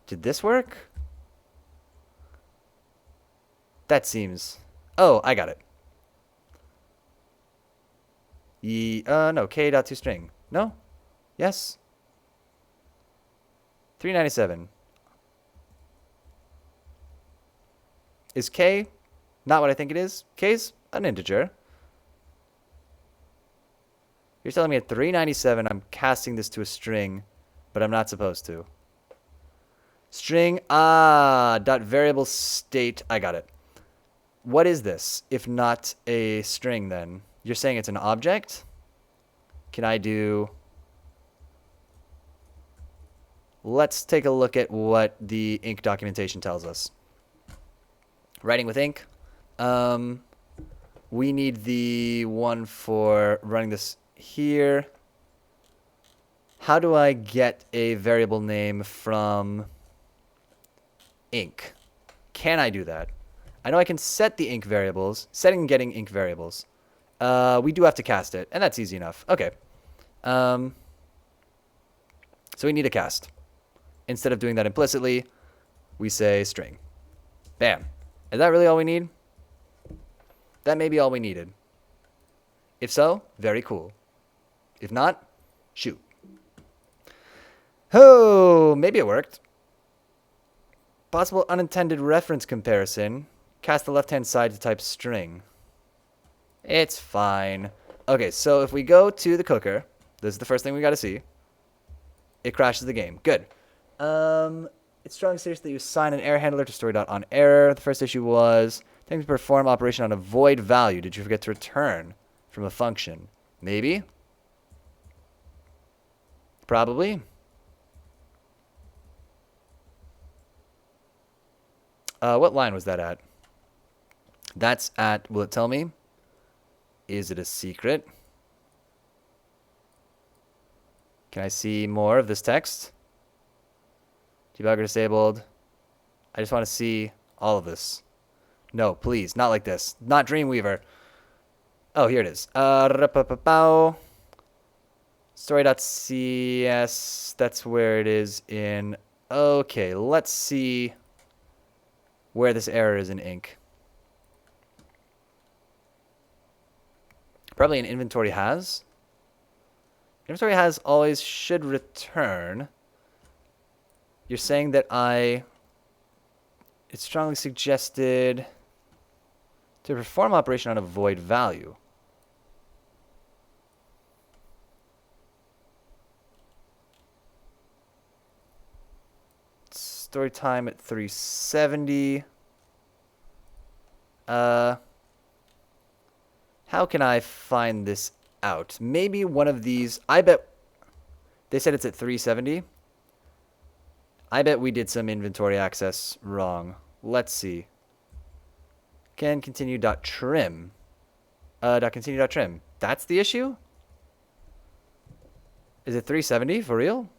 this work? That seems... Oh, I got it. No, k.toString. No? Yes? 397. Is k not what I think it is? K's an integer. You're telling me at 397 I'm casting this to a string, but I'm not supposed to. String, dot variable state. I got it. What is this if not a string then? You're saying it's an object? Can I do... Let's take a look at what the ink documentation tells us. Writing with ink. We need the one for running this here. How do I get a variable name from ink? Can I do that? I know I can set the ink variables. Setting and getting ink variables. We do have to cast it, and that's easy enough. Okay. So we need a cast. Instead of doing that implicitly, we say string. Bam. Is that really all we need? That may be all we needed. If so, very cool. If not, shoot. Oh, maybe it worked. Possible unintended reference comparison. Cast the left-hand side to type string. It's fine. Okay, so if we go to the cooker, this is the first thing we got to see. It crashes the game. Good. It's strongly suggests that you assign an error handler to story.onError. The first issue was attempting to perform operation on a void value. Did you forget to return from a function? Maybe. Probably. What line was that at? That's at, will it tell me? Is it a secret? Can I see more of this text? Debugger disabled. I just want to see all of this. No, please, not like this. Not Dreamweaver. Oh, here it is. Story.cs. That's where it is in. Okay, let's see where this error is in Ink. Probably an inventory has. Inventory has always should return. You're saying that it's strongly suggested to perform operation on a void value. Story time at 370. How can I find this out? Maybe one of these. I bet they said it's at 370. I bet we did some inventory access wrong. Let's see. Can continue dot trim. Dot continue dot trim. That's the issue? Is it 370 for real?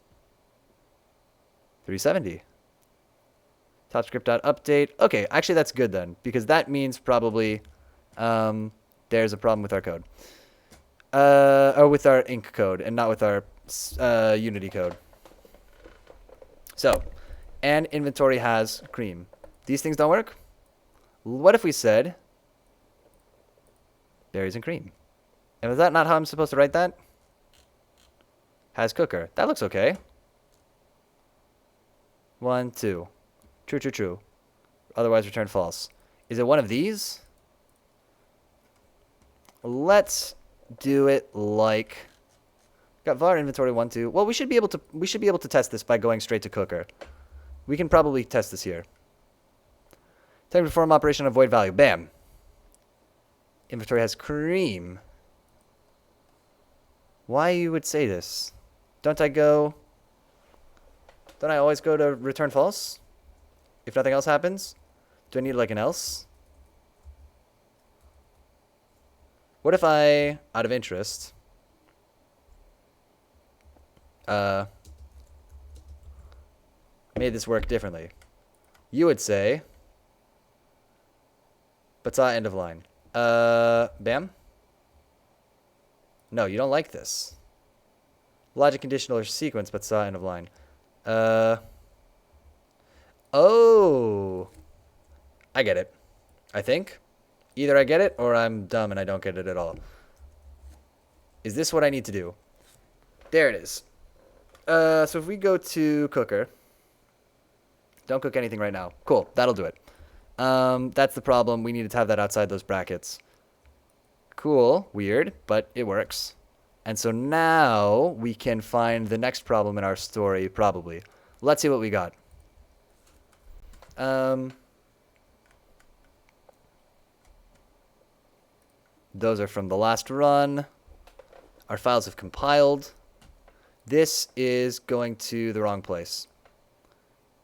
370. TypeScript dot update. Okay, actually that's good then, because that means probably there's a problem with our code. Or with our Ink code and not with our Unity code. So, and inventory has cream. These things don't work? What if we said berries and cream? And is that not how I'm supposed to write that? Has cooker. That looks okay. 1, 2. True, true, true. Otherwise return false. Is it one of these? Let's do it like got var inventory 1, 2. Well, we should be able to test this by going straight to cooker. We can probably test this here. Time to perform operation on void value. Bam. Inventory has cream. Why you would say this? Don't I always go to return false? If nothing else happens? Do I need like an else? What if I, out of interest, made this work differently? You would say, Bata end of line. Bam? No, you don't like this. Logic conditional or sequence, Bata end of line. Oh. I get it. I think. Either I get it or I'm dumb and I don't get it at all. Is this what I need to do? There it is. So if we go to cooker. Don't cook anything right now. Cool. That'll do it. That's the problem. We needed to have that outside those brackets. Cool. Weird, but it works. And so now we can find the next problem in our story, probably. Let's see what we got. Those are from the last run. Our files have compiled. This is going to the wrong place.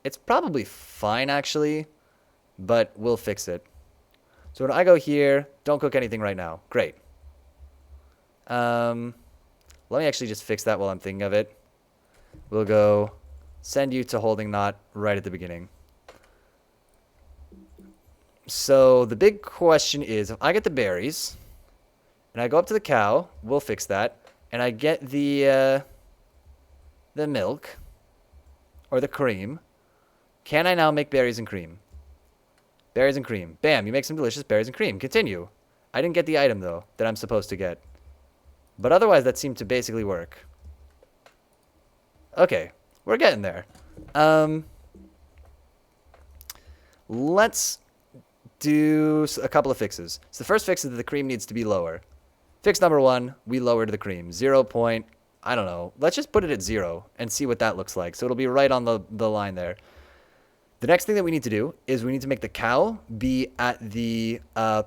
It's probably fine, actually, but we'll fix it. So when I go here, don't cook anything right now. Great. Let me actually just fix that while I'm thinking of it. We'll go send you to holding not right at the beginning. So the big question is, if I get the berries, and I go up to the cow, we'll fix that, and I get the milk, or the cream. Can I now make berries and cream? Berries and cream. Bam, you make some delicious berries and cream. Continue. I didn't get the item, though, that I'm supposed to get. But otherwise, that seemed to basically work. Okay, we're getting there. Let's do a couple of fixes. So the first fix is that the cream needs to be lower. Fix number 1, we lowered the cream. 0. I don't know. Let's just put it at 0 and see what that looks like. So it'll be right on the line there. The next thing that we need to do is we need to make the cow be at the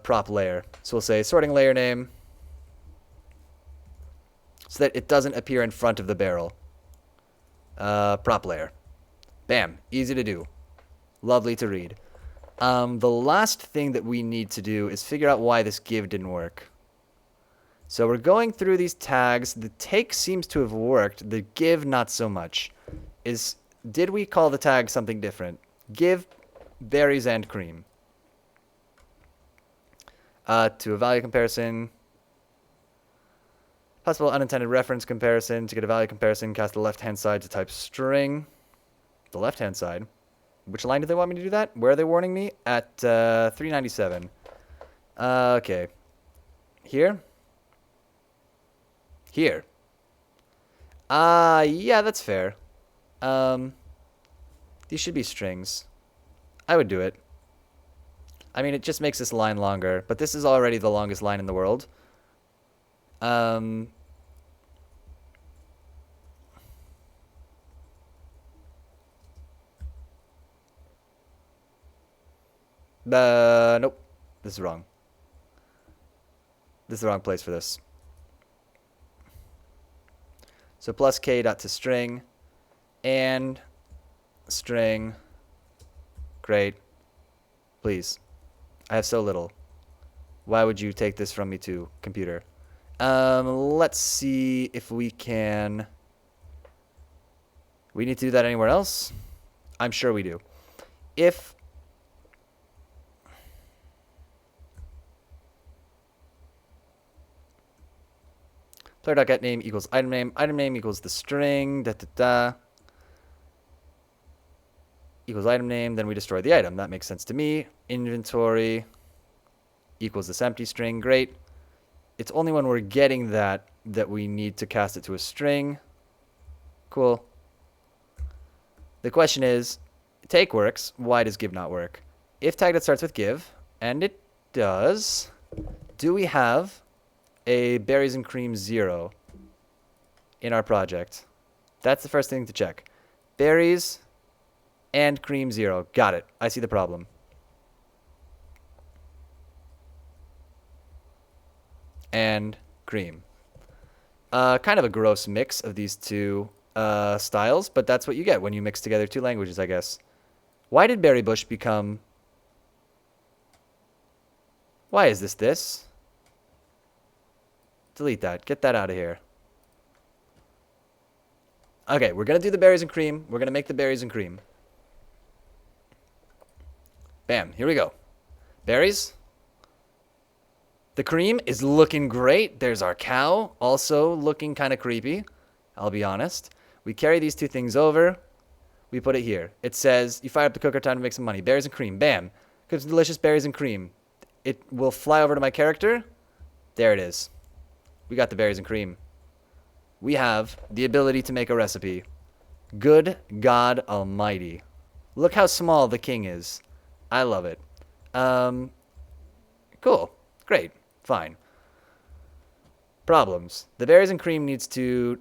prop layer. So we'll say sorting layer name so that it doesn't appear in front of the barrel. Prop layer. Bam. Easy to do. Lovely to read. The last thing that we need to do is figure out why this give didn't work. So we're going through these tags. The take seems to have worked. The give, not so much. Did we call the tag something different? Give berries and cream. To a value comparison. Possible unintended reference comparison. To get a value comparison, cast the left-hand side to type string. The left-hand side. Which line do they want me to do that? Where are they warning me? At 397. Okay. Here? Here. Yeah, that's fair. These should be strings. I would do it. I mean, it just makes this line longer, but this is already the longest line in the world. Nope. This is wrong. This is the wrong place for this. So plus k dot to string and string. Great. Please. I have so little. Why would you take this from me too, computer? Let's see if we can. We need to do that anywhere else? I'm sure we do. If player.getName equals item name equals the string, equals item name, then we destroy the item. That makes sense to me. Inventory equals this empty string. Great. It's only when we're getting that we need to cast it to a string. Cool. The question is, take works. Why does give not work? If tag that starts with give, and it does, do we have a berries and cream 0 in our project? That's the first thing to check. Berries and cream 0. Got it. I see the problem. And cream. Kind of a gross mix of these two styles, but that's what you get when you mix together two languages, I guess. Why did berry bush become... Why is this? Delete that. Get that out of here. Okay, we're going to do the berries and cream. We're going to make the berries and cream. Bam. Here we go. Berries. The cream is looking great. There's our cow, also looking kind of creepy. I'll be honest. We carry these two things over. We put it here. It says, you fire up the cooker, time to make some money. Berries and cream. Bam. Cook some delicious berries and cream. It will fly over to my character. There it is. We got the berries and cream. We have the ability to make a recipe. Good God Almighty. Look how small the king is. I love it. Cool. Great. Fine. Problems. The berries and cream needs to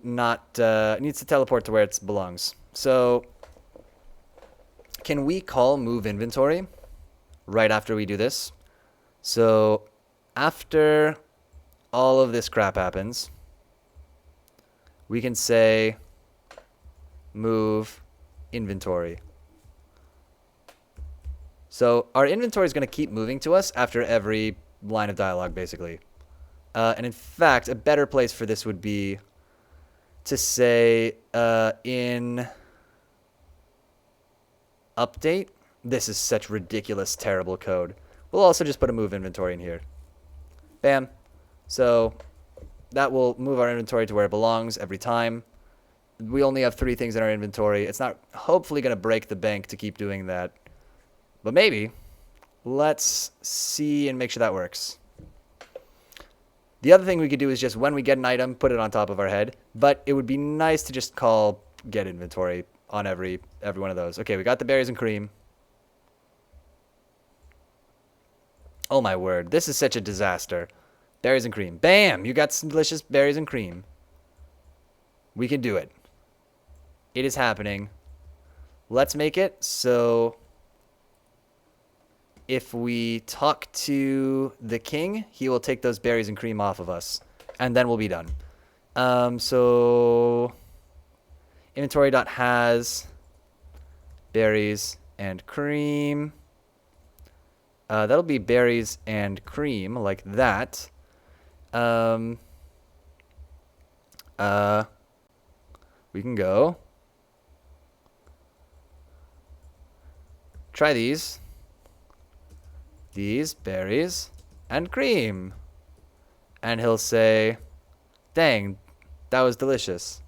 teleport to where it belongs. So, can we call move inventory right after we do this? So, after all of this crap happens, we can say move inventory. So our inventory is going to keep moving to us after every line of dialogue, basically. And in fact, a better place for this would be to say in update. This is such ridiculous, terrible code. We'll also just put a move inventory in here. Bam. So that will move our inventory to where it belongs every time. We only have 3 things in our inventory. It's not hopefully going to break the bank to keep doing that. But maybe. Let's see and make sure that works. The other thing we could do is just when we get an item, put it on top of our head. But it would be nice to just call get inventory on every one of those. Okay, we got the berries and cream. Oh my word, this is such a disaster. Berries and cream. Bam! You got some delicious berries and cream. We can do it. It is happening. Let's make it so if we talk to the king, he will take those berries and cream off of us. And then we'll be done. So inventory.has berries and cream. That'll be berries and cream like that. We can go. Try these. These berries and cream. And he'll say, dang, that was delicious.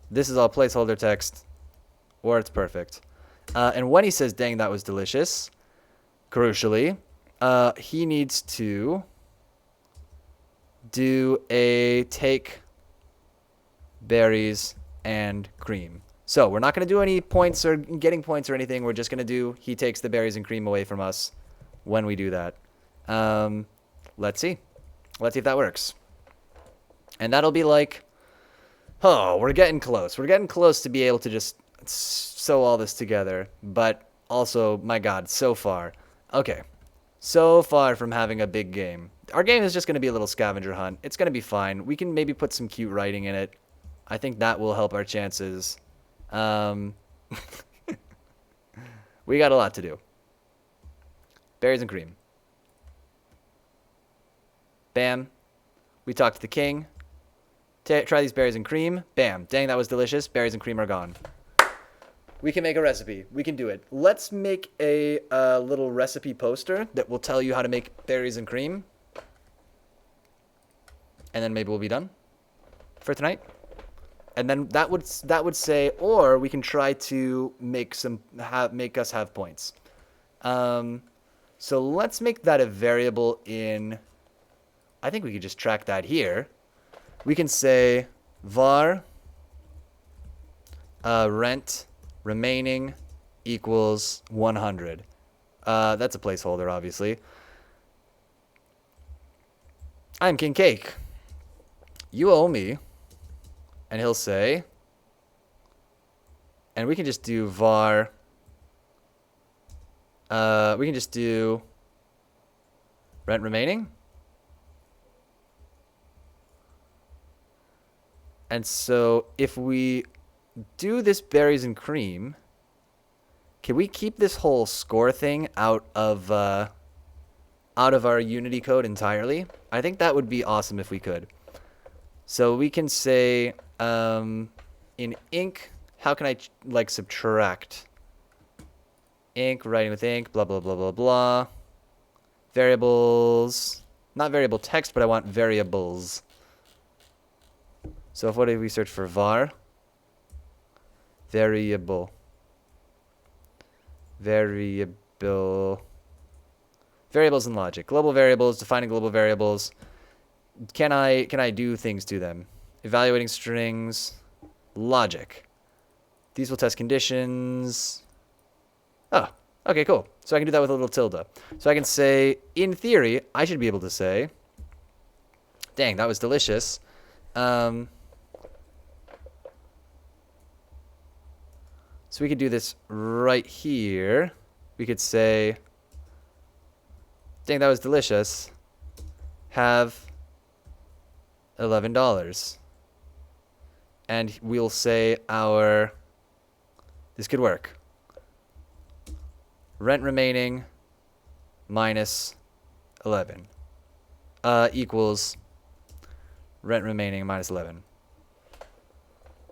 This is all placeholder text, or it's perfect. And when he says, dang, that was delicious, crucially, he needs to do a take berries and cream. So we're not going to do any points or getting points or anything. We're just going to do he takes the berries and cream away from us when we do that. Let's see. Let's see if that works. And that'll be like, oh, we're getting close. We're getting close to be able to just sew all this together. But also, my God, so far. Okay. So far from having a big game. Our game is just going to be a little scavenger hunt. It's going to be fine. We can maybe put some cute writing in it. I think that will help our chances. We got a lot to do. Berries and cream. Bam. We talked to the king. Try these berries and cream. Bam. Dang, that was delicious. Berries and cream are gone. We can make a recipe. We can do it. Let's make a little recipe poster that will tell you how to make berries and cream. And then maybe we'll be done for tonight. And then that would say, or we can try to make us have points. So let's make that a variable in. I think we could just track that here. We can say var rent remaining equals 100. That's a placeholder, obviously. I'm King Cake. You owe me. And he'll say, and we can just do var, we can just do rent remaining. And so if we do this berries and cream, can we keep this whole score thing out of our Unity code entirely? I think that would be awesome if we could. So we can say in ink, how can I like subtract? Ink, writing with ink, blah, blah, blah, blah, blah. Variables, not variable text, but I want variables. So what if we search for var? Variable. Variables and logic. Global variables, defining global variables. Can I do things to them? Evaluating strings, logic. These will test conditions. Oh, okay, cool. So I can do that with a little tilde. So I can say, in theory, I should be able to say, dang, that was delicious. So we could do this right here. We could say, dang, that was delicious. Have $11. And we'll say this could work. Rent remaining minus 11 equals rent remaining minus 11.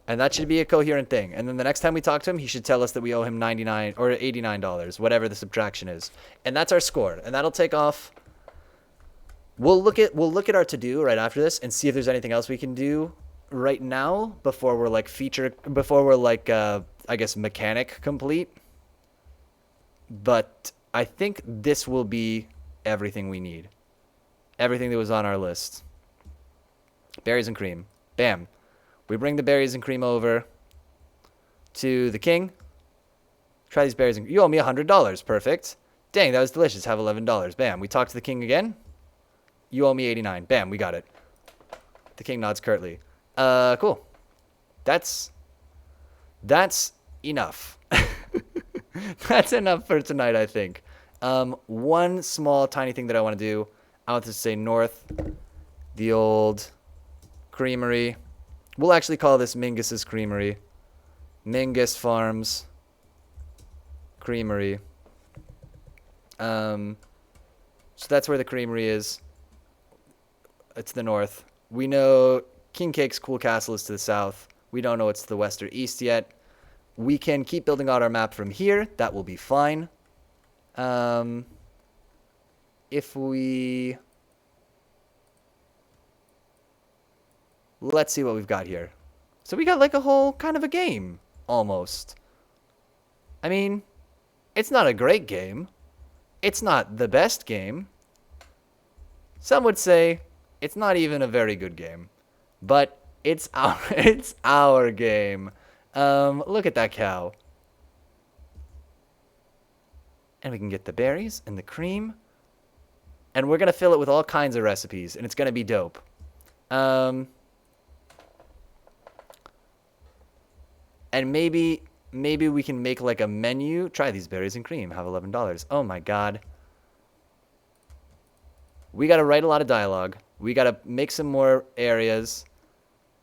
And that should be a coherent thing. And then the next time we talk to him, he should tell us that we owe him $99 or $89, whatever the subtraction is. And that's our score. And that'll take off. We'll look at our to-do right after this and see if there's anything else we can do right now before we're like before we're like, I guess mechanic complete. But I think this will be everything we need. Everything that was on our list. Berries and cream. Bam. We bring the berries and cream over to the king. Try these berries and you owe me $100. Perfect. Dang, that was delicious. Have $11. Bam. We talk to the king again. You owe me 89. Bam, we got it. The king nods curtly. Cool. That's enough. That's enough for tonight, I think. One small tiny thing that I want to do. I want to say north, the old creamery. We'll actually call this Mingus's Creamery. Mingus Farms Creamery. So that's where the creamery is. It's the north. We know King Cake's Cool Castle is to the south. We don't know it's to the west or east yet. We can keep building out our map from here. That will be fine. If we... Let's see what we've got here. So we got like a whole kind of a game, almost. I mean, it's not a great game. It's not the best game. Some would say it's not even a very good game. But it's our game. Look at that cow. And we can get the berries and the cream. And we're going to fill it with all kinds of recipes. And it's going to be dope. And maybe we can make like a menu. Try these berries and cream. Have $11. Oh my god. We got to write a lot of dialogue. We got to make some more areas.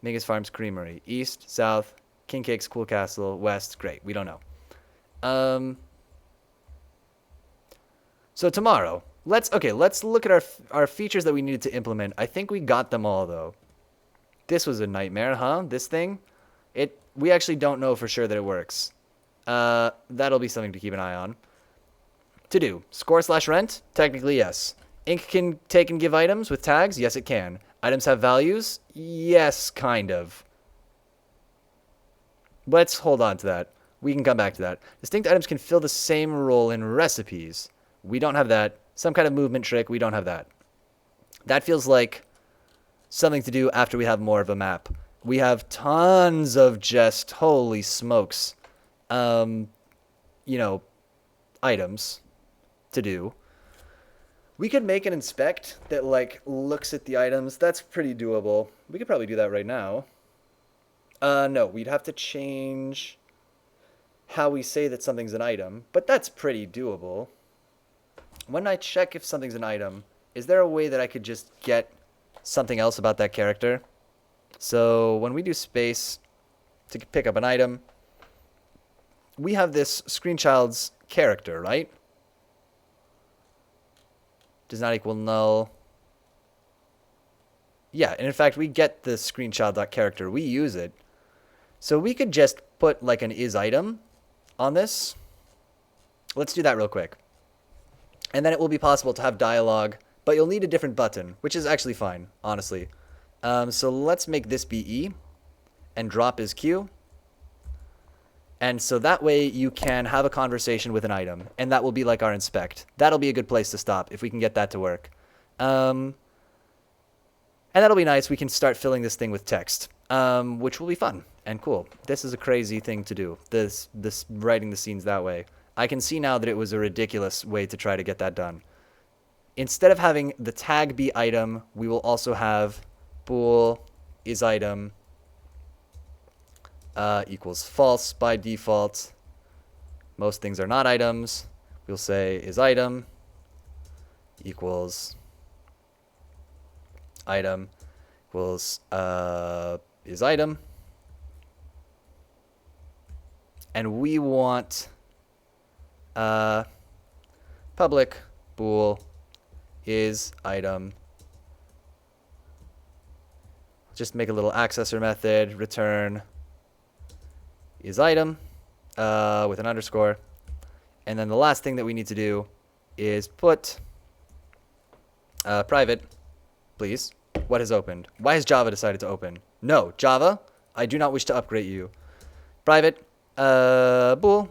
Mingus Farms Creamery. East, south, King Cake's Cool Castle, west. Great. We don't know. So tomorrow, let's look at our features that we needed to implement. I think we got them all though. This was a nightmare, huh? This thing? We actually don't know for sure that it works. That'll be something to keep an eye on. To do. Score/rent? Technically, yes. Ink can take and give items with tags? Yes, it can. Items have values? Yes, kind of. Let's hold on to that. We can come back to that. Distinct items can fill the same role in recipes. We don't have that. Some kind of movement trick, we don't have that. That feels like something to do after we have more of a map. We have tons of just, holy smokes, items to do. We could make an inspect that, like, looks at the items. That's pretty doable. We could probably do that right now. No, we'd have to change how we say that something's an item, but that's pretty doable. When I check if something's an item, is there a way that I could just get something else about that character? So when we do space to pick up an item, we have this screenchild's character, right? Does not equal null. Yeah, and in fact, we get the screenchild.character. We use it. So we could just put like an isItem on this. Let's do that real quick. And then it will be possible to have dialogue, but you'll need a different button, which is actually fine, honestly. So let's make this be E and drop is Q. And so that way you can have a conversation with an item, and that will be like our inspect. That'll be a good place to stop if we can get that to work. And that'll be nice. We can start filling this thing with text, which will be fun and cool. This is a crazy thing to do, this writing the scenes that way. I can see now that it was a ridiculous way to try to get that done. Instead of having the tag be item, we will also have bool is item equals false by default. Most things are not items. We'll say is item equals item equals is item. And we want public bool is item. Just make a little accessor method, return is item with an underscore. And then the last thing that we need to do is put private, please. What has opened? Why has Java decided to open? No, Java, I do not wish to upgrade you. Private bool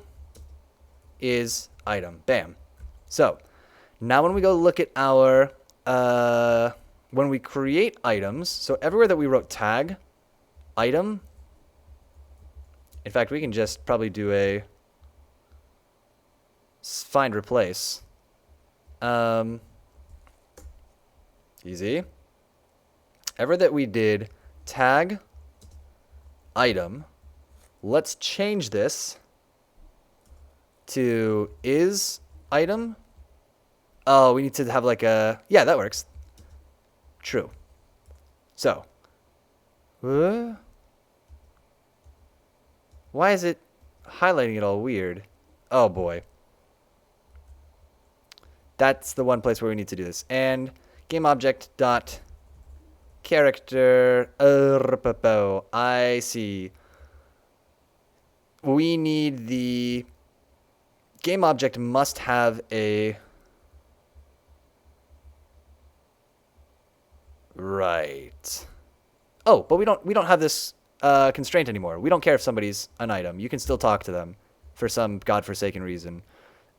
is item. Bam. So now when we go look at our, when we create items, so everywhere that we wrote tag, item, in fact, we can just probably do a find replace. Easy. Ever that we did tag item, let's change this to is item. Oh, we need to have like a, yeah, that works. True. So, why is it highlighting it all weird? Oh boy. That's the one place where we need to do this. And game object dot character. I see. We need the game object must have a right. Oh, but we don't have this constraint anymore. We don't care if somebody's an item. You can still talk to them for some godforsaken reason.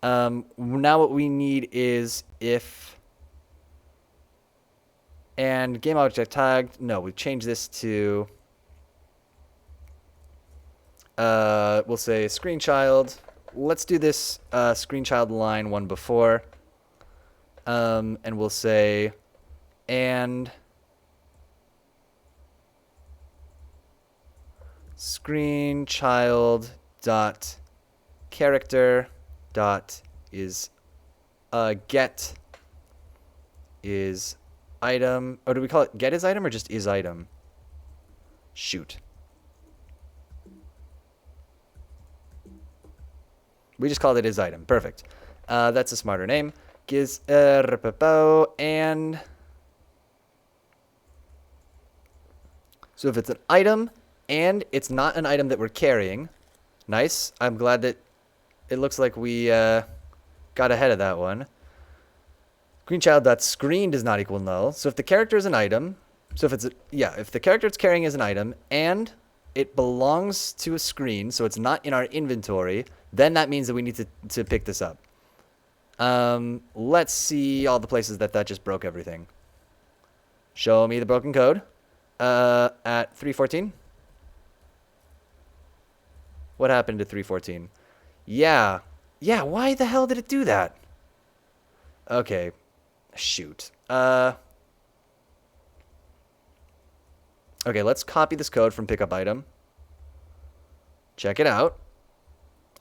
Now what we need is if and game object tagged. No, we change this to we'll say screen child. Let's do this screen child line one before. And we'll say and screen child dot character dot is get is item. Or do we call it get is item or just is item? Shoot. We just called it is item. Perfect. That's a smarter name. Giz and so if it's an item and it's not an item that we're carrying, nice. I'm glad that it looks like we got ahead of that one. Screenchild.screen does not equal null. So if the character is an item, so if it's if the character it's carrying is an item and it belongs to a screen, so it's not in our inventory, then that means that we need to pick this up. Let's see all the places that just broke everything. Show me the broken code at 314. What happened to 314? Yeah, why the hell did it do that? Okay, shoot. Okay, let's copy this code from pickup item. Check it out.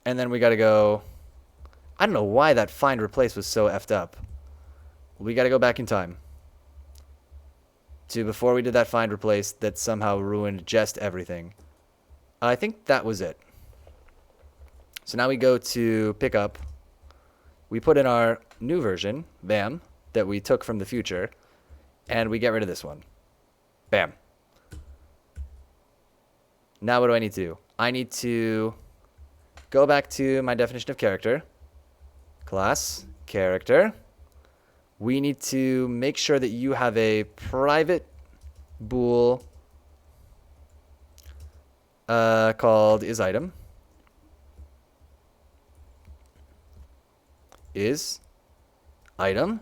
And then we got to go. I don't know why that find replace was so effed up. We got to go back in time to before we did that find replace that somehow ruined just everything. I think that was it. So now we go to pickup. We put in our new version, bam, that we took from the future, and we get rid of this one. Bam. Now what do I need to do? I need to go back to my definition of character. Class, character. We need to make sure that you have a private bool called isItem. Is item.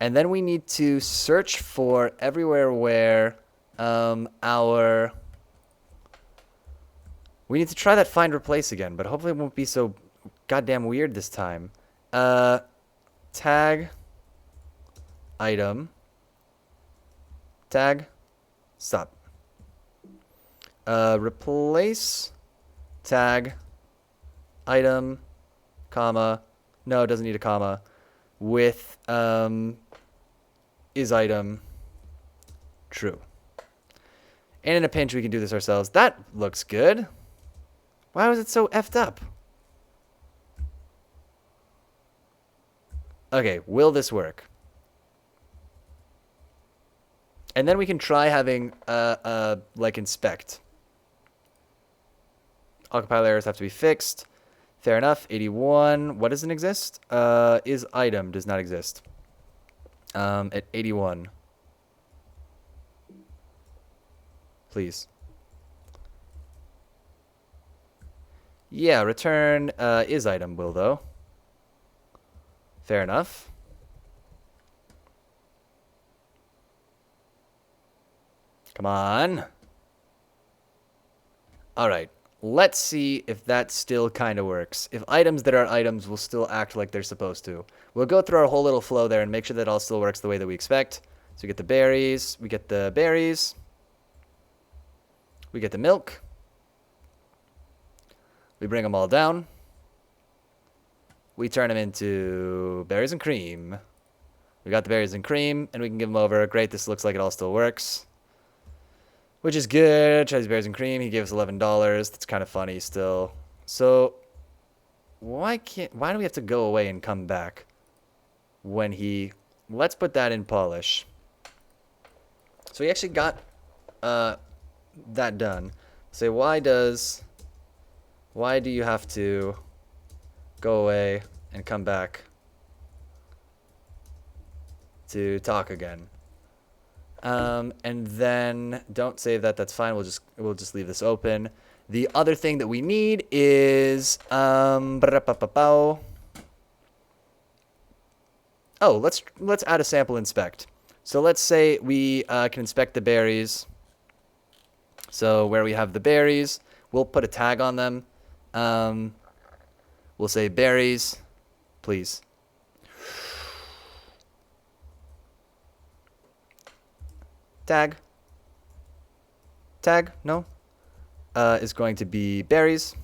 And then we need to search for everywhere where we need to try that find replace again, but hopefully it won't be so goddamn weird this time. Tag item tag stop. Replace tag item comma. No, it doesn't need a comma. With is item true. And in a pinch, we can do this ourselves. That looks good. Why was it so effed up? Okay, will this work? And then we can try having like inspect. All compile errors have to be fixed. Fair enough. 81. What doesn't exist? Is item does not exist. At 81. Please. Yeah, return is item will, though. Fair enough. Come on. All right. Let's see if that still kind of works. If items that are items will still act like they're supposed to. We'll go through our whole little flow there and make sure that all still works the way that we expect. So we get the berries. We get the berries. We get the milk. We bring them all down. We turn them into berries and cream. We got the berries and cream, and we can give them over. Great, this looks like it all still works. Which is good. Try these berries and cream. He gave us $11. That's kind of funny still. So, why do we have to go away and come back when he... Let's put that in polish. So he actually got that done. Say, why do you have to go away and come back to talk again? And then don't save that. That's fine. We'll just leave this open. The other thing that we need is oh, let's add a sample inspect. So let's say we can inspect the berries. So where we have the berries, we'll put a tag on them. We'll say berries, please. Tag, no, is going to be berries.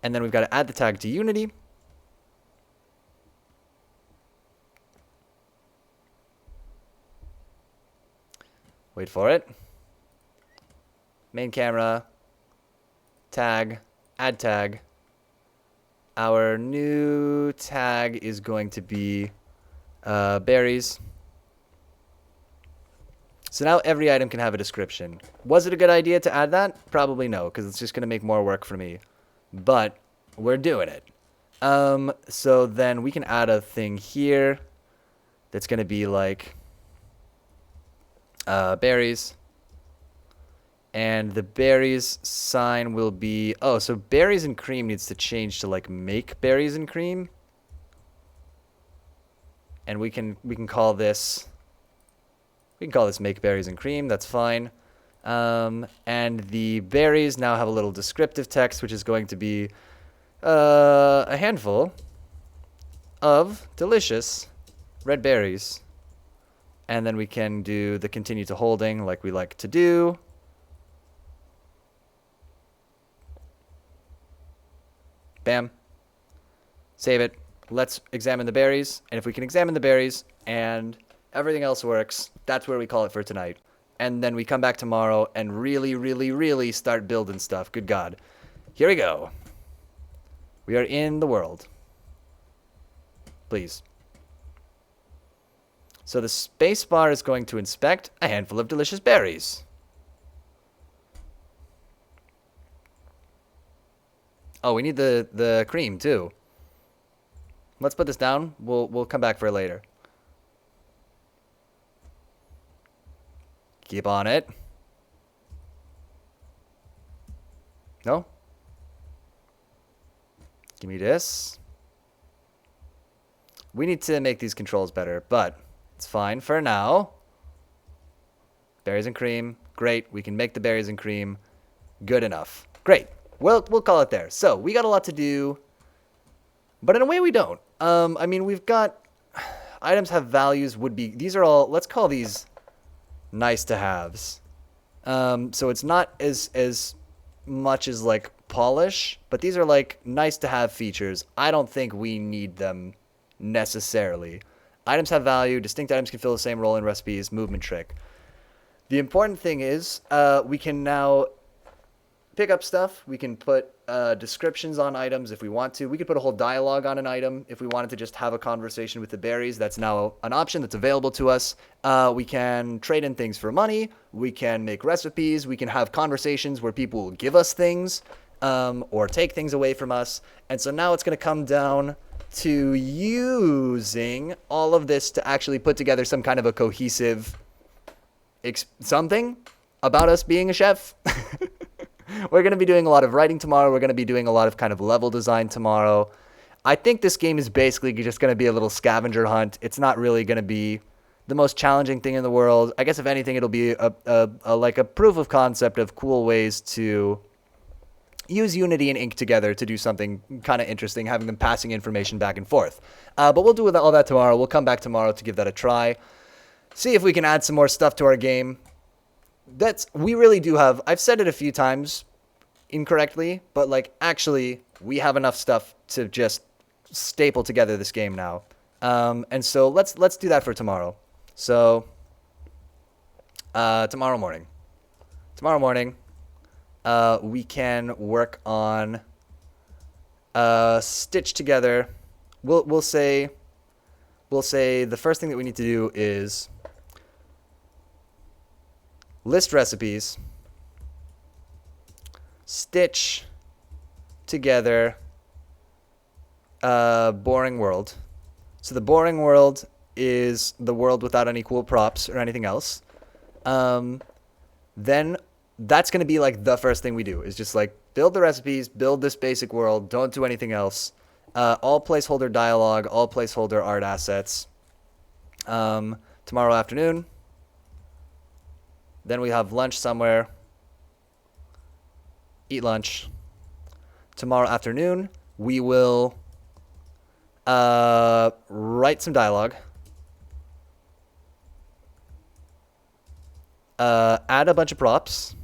And then we've got to add the tag to Unity. Wait for it. Main camera, tag, add tag. Our new tag is going to be berries. So now every item can have a description. Was it a good idea to add that? Probably no, because it's just going to make more work for me. But we're doing it. So then we can add a thing here that's going to be like berries. And the berries sign will be... Oh, so berries and cream needs to change to like make berries and cream. And we can call this... We can call this make berries and cream. That's fine. And the berries now have a little descriptive text, which is going to be a handful of delicious red berries. And then we can do the continue to holding like we like to do. Bam. Save it. Let's examine the berries. And if we can examine the berries and everything else works, that's where we call it for tonight. And then we come back tomorrow and really, really, really start building stuff. Good God. Here we go. We are in the world. Please. So the space bar is going to inspect a handful of delicious berries. Oh, we need the cream too. Let's put this down. We'll come back for it later. Keep on it. No? Give me this. We need to make these controls better, but it's fine for now. Berries and cream. Great. We can make the berries and cream. Good enough. Great. We'll call it there. So we got a lot to do, but in a way we don't. I mean, we've got items have values would be, these are all, let's call these nice to haves. So it's not as much as like polish, but these are like nice to have features. I don't think we need them necessarily. Items have value. Distinct items can fill the same role in recipes. Movement trick. The important thing is we can now pick up stuff. We can put descriptions on items if we want to. We could put a whole dialogue on an item if we wanted to just have a conversation with the berries. That's now an option that's available to us. We can trade in things for money. We can make recipes. We can have conversations where people will give us things or take things away from us. And so now it's going to come down to using all of this to actually put together some kind of a cohesive something. about us being a chef. We're going to be doing a lot of writing tomorrow. We're going to be doing a lot of kind of level design tomorrow. I think this game is basically just going to be a little scavenger hunt. It's not really going to be the most challenging thing in the world. I guess if anything, it'll be like a proof of concept of cool ways to use Unity and Ink together to do something kind of interesting, having them passing information back and forth. But we'll do all that tomorrow. We'll come back tomorrow to give that a try. See if we can add some more stuff to our game. We really do have, I've said it a few times incorrectly, but like actually we have enough stuff to just staple together this game now. And so let's do that for tomorrow. So tomorrow morning, we can work on stitch together. We'll say the first thing that we need to do is list recipes, stitch together boring world. So the boring world is the world without any cool props or anything else. Then that's going to be like the first thing we do is just like build the recipes, build this basic world, don't do anything else. All placeholder dialogue, all placeholder art assets. Tomorrow afternoon, then we have lunch somewhere, eat lunch. Tomorrow afternoon, we will write some dialogue, add a bunch of props,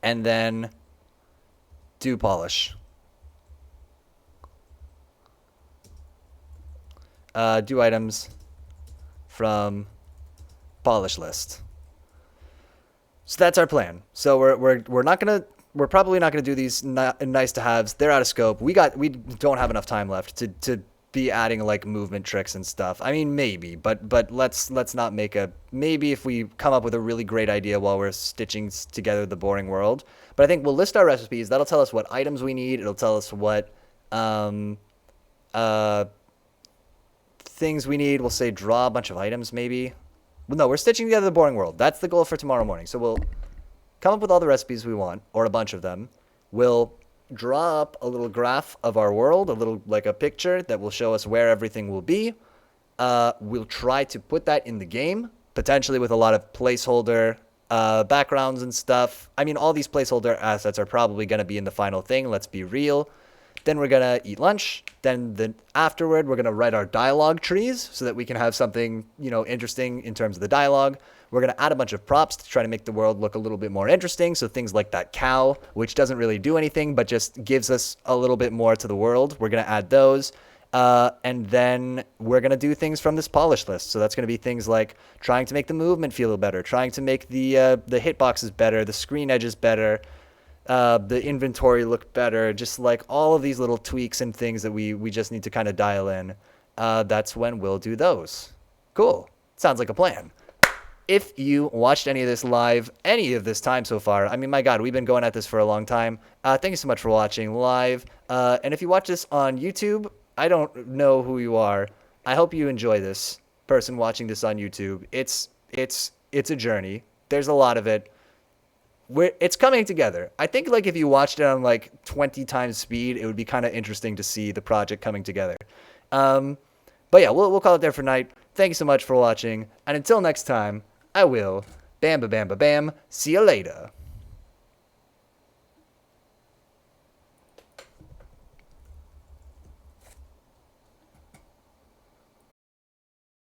and then do polish. Do items from polish list. So that's our plan. So we're probably not gonna do these nice to haves. They're out of scope. We don't have enough time left to be adding like movement tricks and stuff. I mean maybe, but let's not make maybe if we come up with a really great idea while we're stitching together the boring world. But I think we'll list our recipes. That'll tell us what items we need. It'll tell us what things we need. We'll say draw a bunch of items maybe. Well, no, we're stitching together the boring world. That's the goal for tomorrow morning. So we'll come up with all the recipes we want, or a bunch of them. We'll draw up a little graph of our world, a little like a picture that will show us where everything will be. We'll try to put that in the game, potentially with a lot of placeholder backgrounds and stuff. I mean, all these placeholder assets are probably going to be in the final thing. Let's be real. Then we're going to eat lunch. Then afterward, we're going to write our dialogue trees so that we can have something, interesting in terms of the dialogue. We're going to add a bunch of props to try to make the world look a little bit more interesting. So things like that cow, which doesn't really do anything, but just gives us a little bit more to the world. We're going to add those. And then we're going to do things from this polish list. So that's going to be things like trying to make the movement feel better, trying to make the hitboxes better, the screen edges better, the inventory look better, just like all of these little tweaks and things that we just need to kind of dial in. That's when we'll do those. Cool. Sounds like a plan. If you watched any of this live, any of this time so far, I mean, my God, we've been going at this for a long time. Thank you so much for watching live. And if you watch this on YouTube, I don't know who you are. I hope you enjoy this person watching this on YouTube. It's a journey. There's a lot of it. It's coming together. I think like if you watched it on like 20 times speed, it would be kind of interesting to see the project coming together. But yeah, we'll call it there for night. Thank you so much for watching. And until next time, I will bam ba bam ba bam. See you later.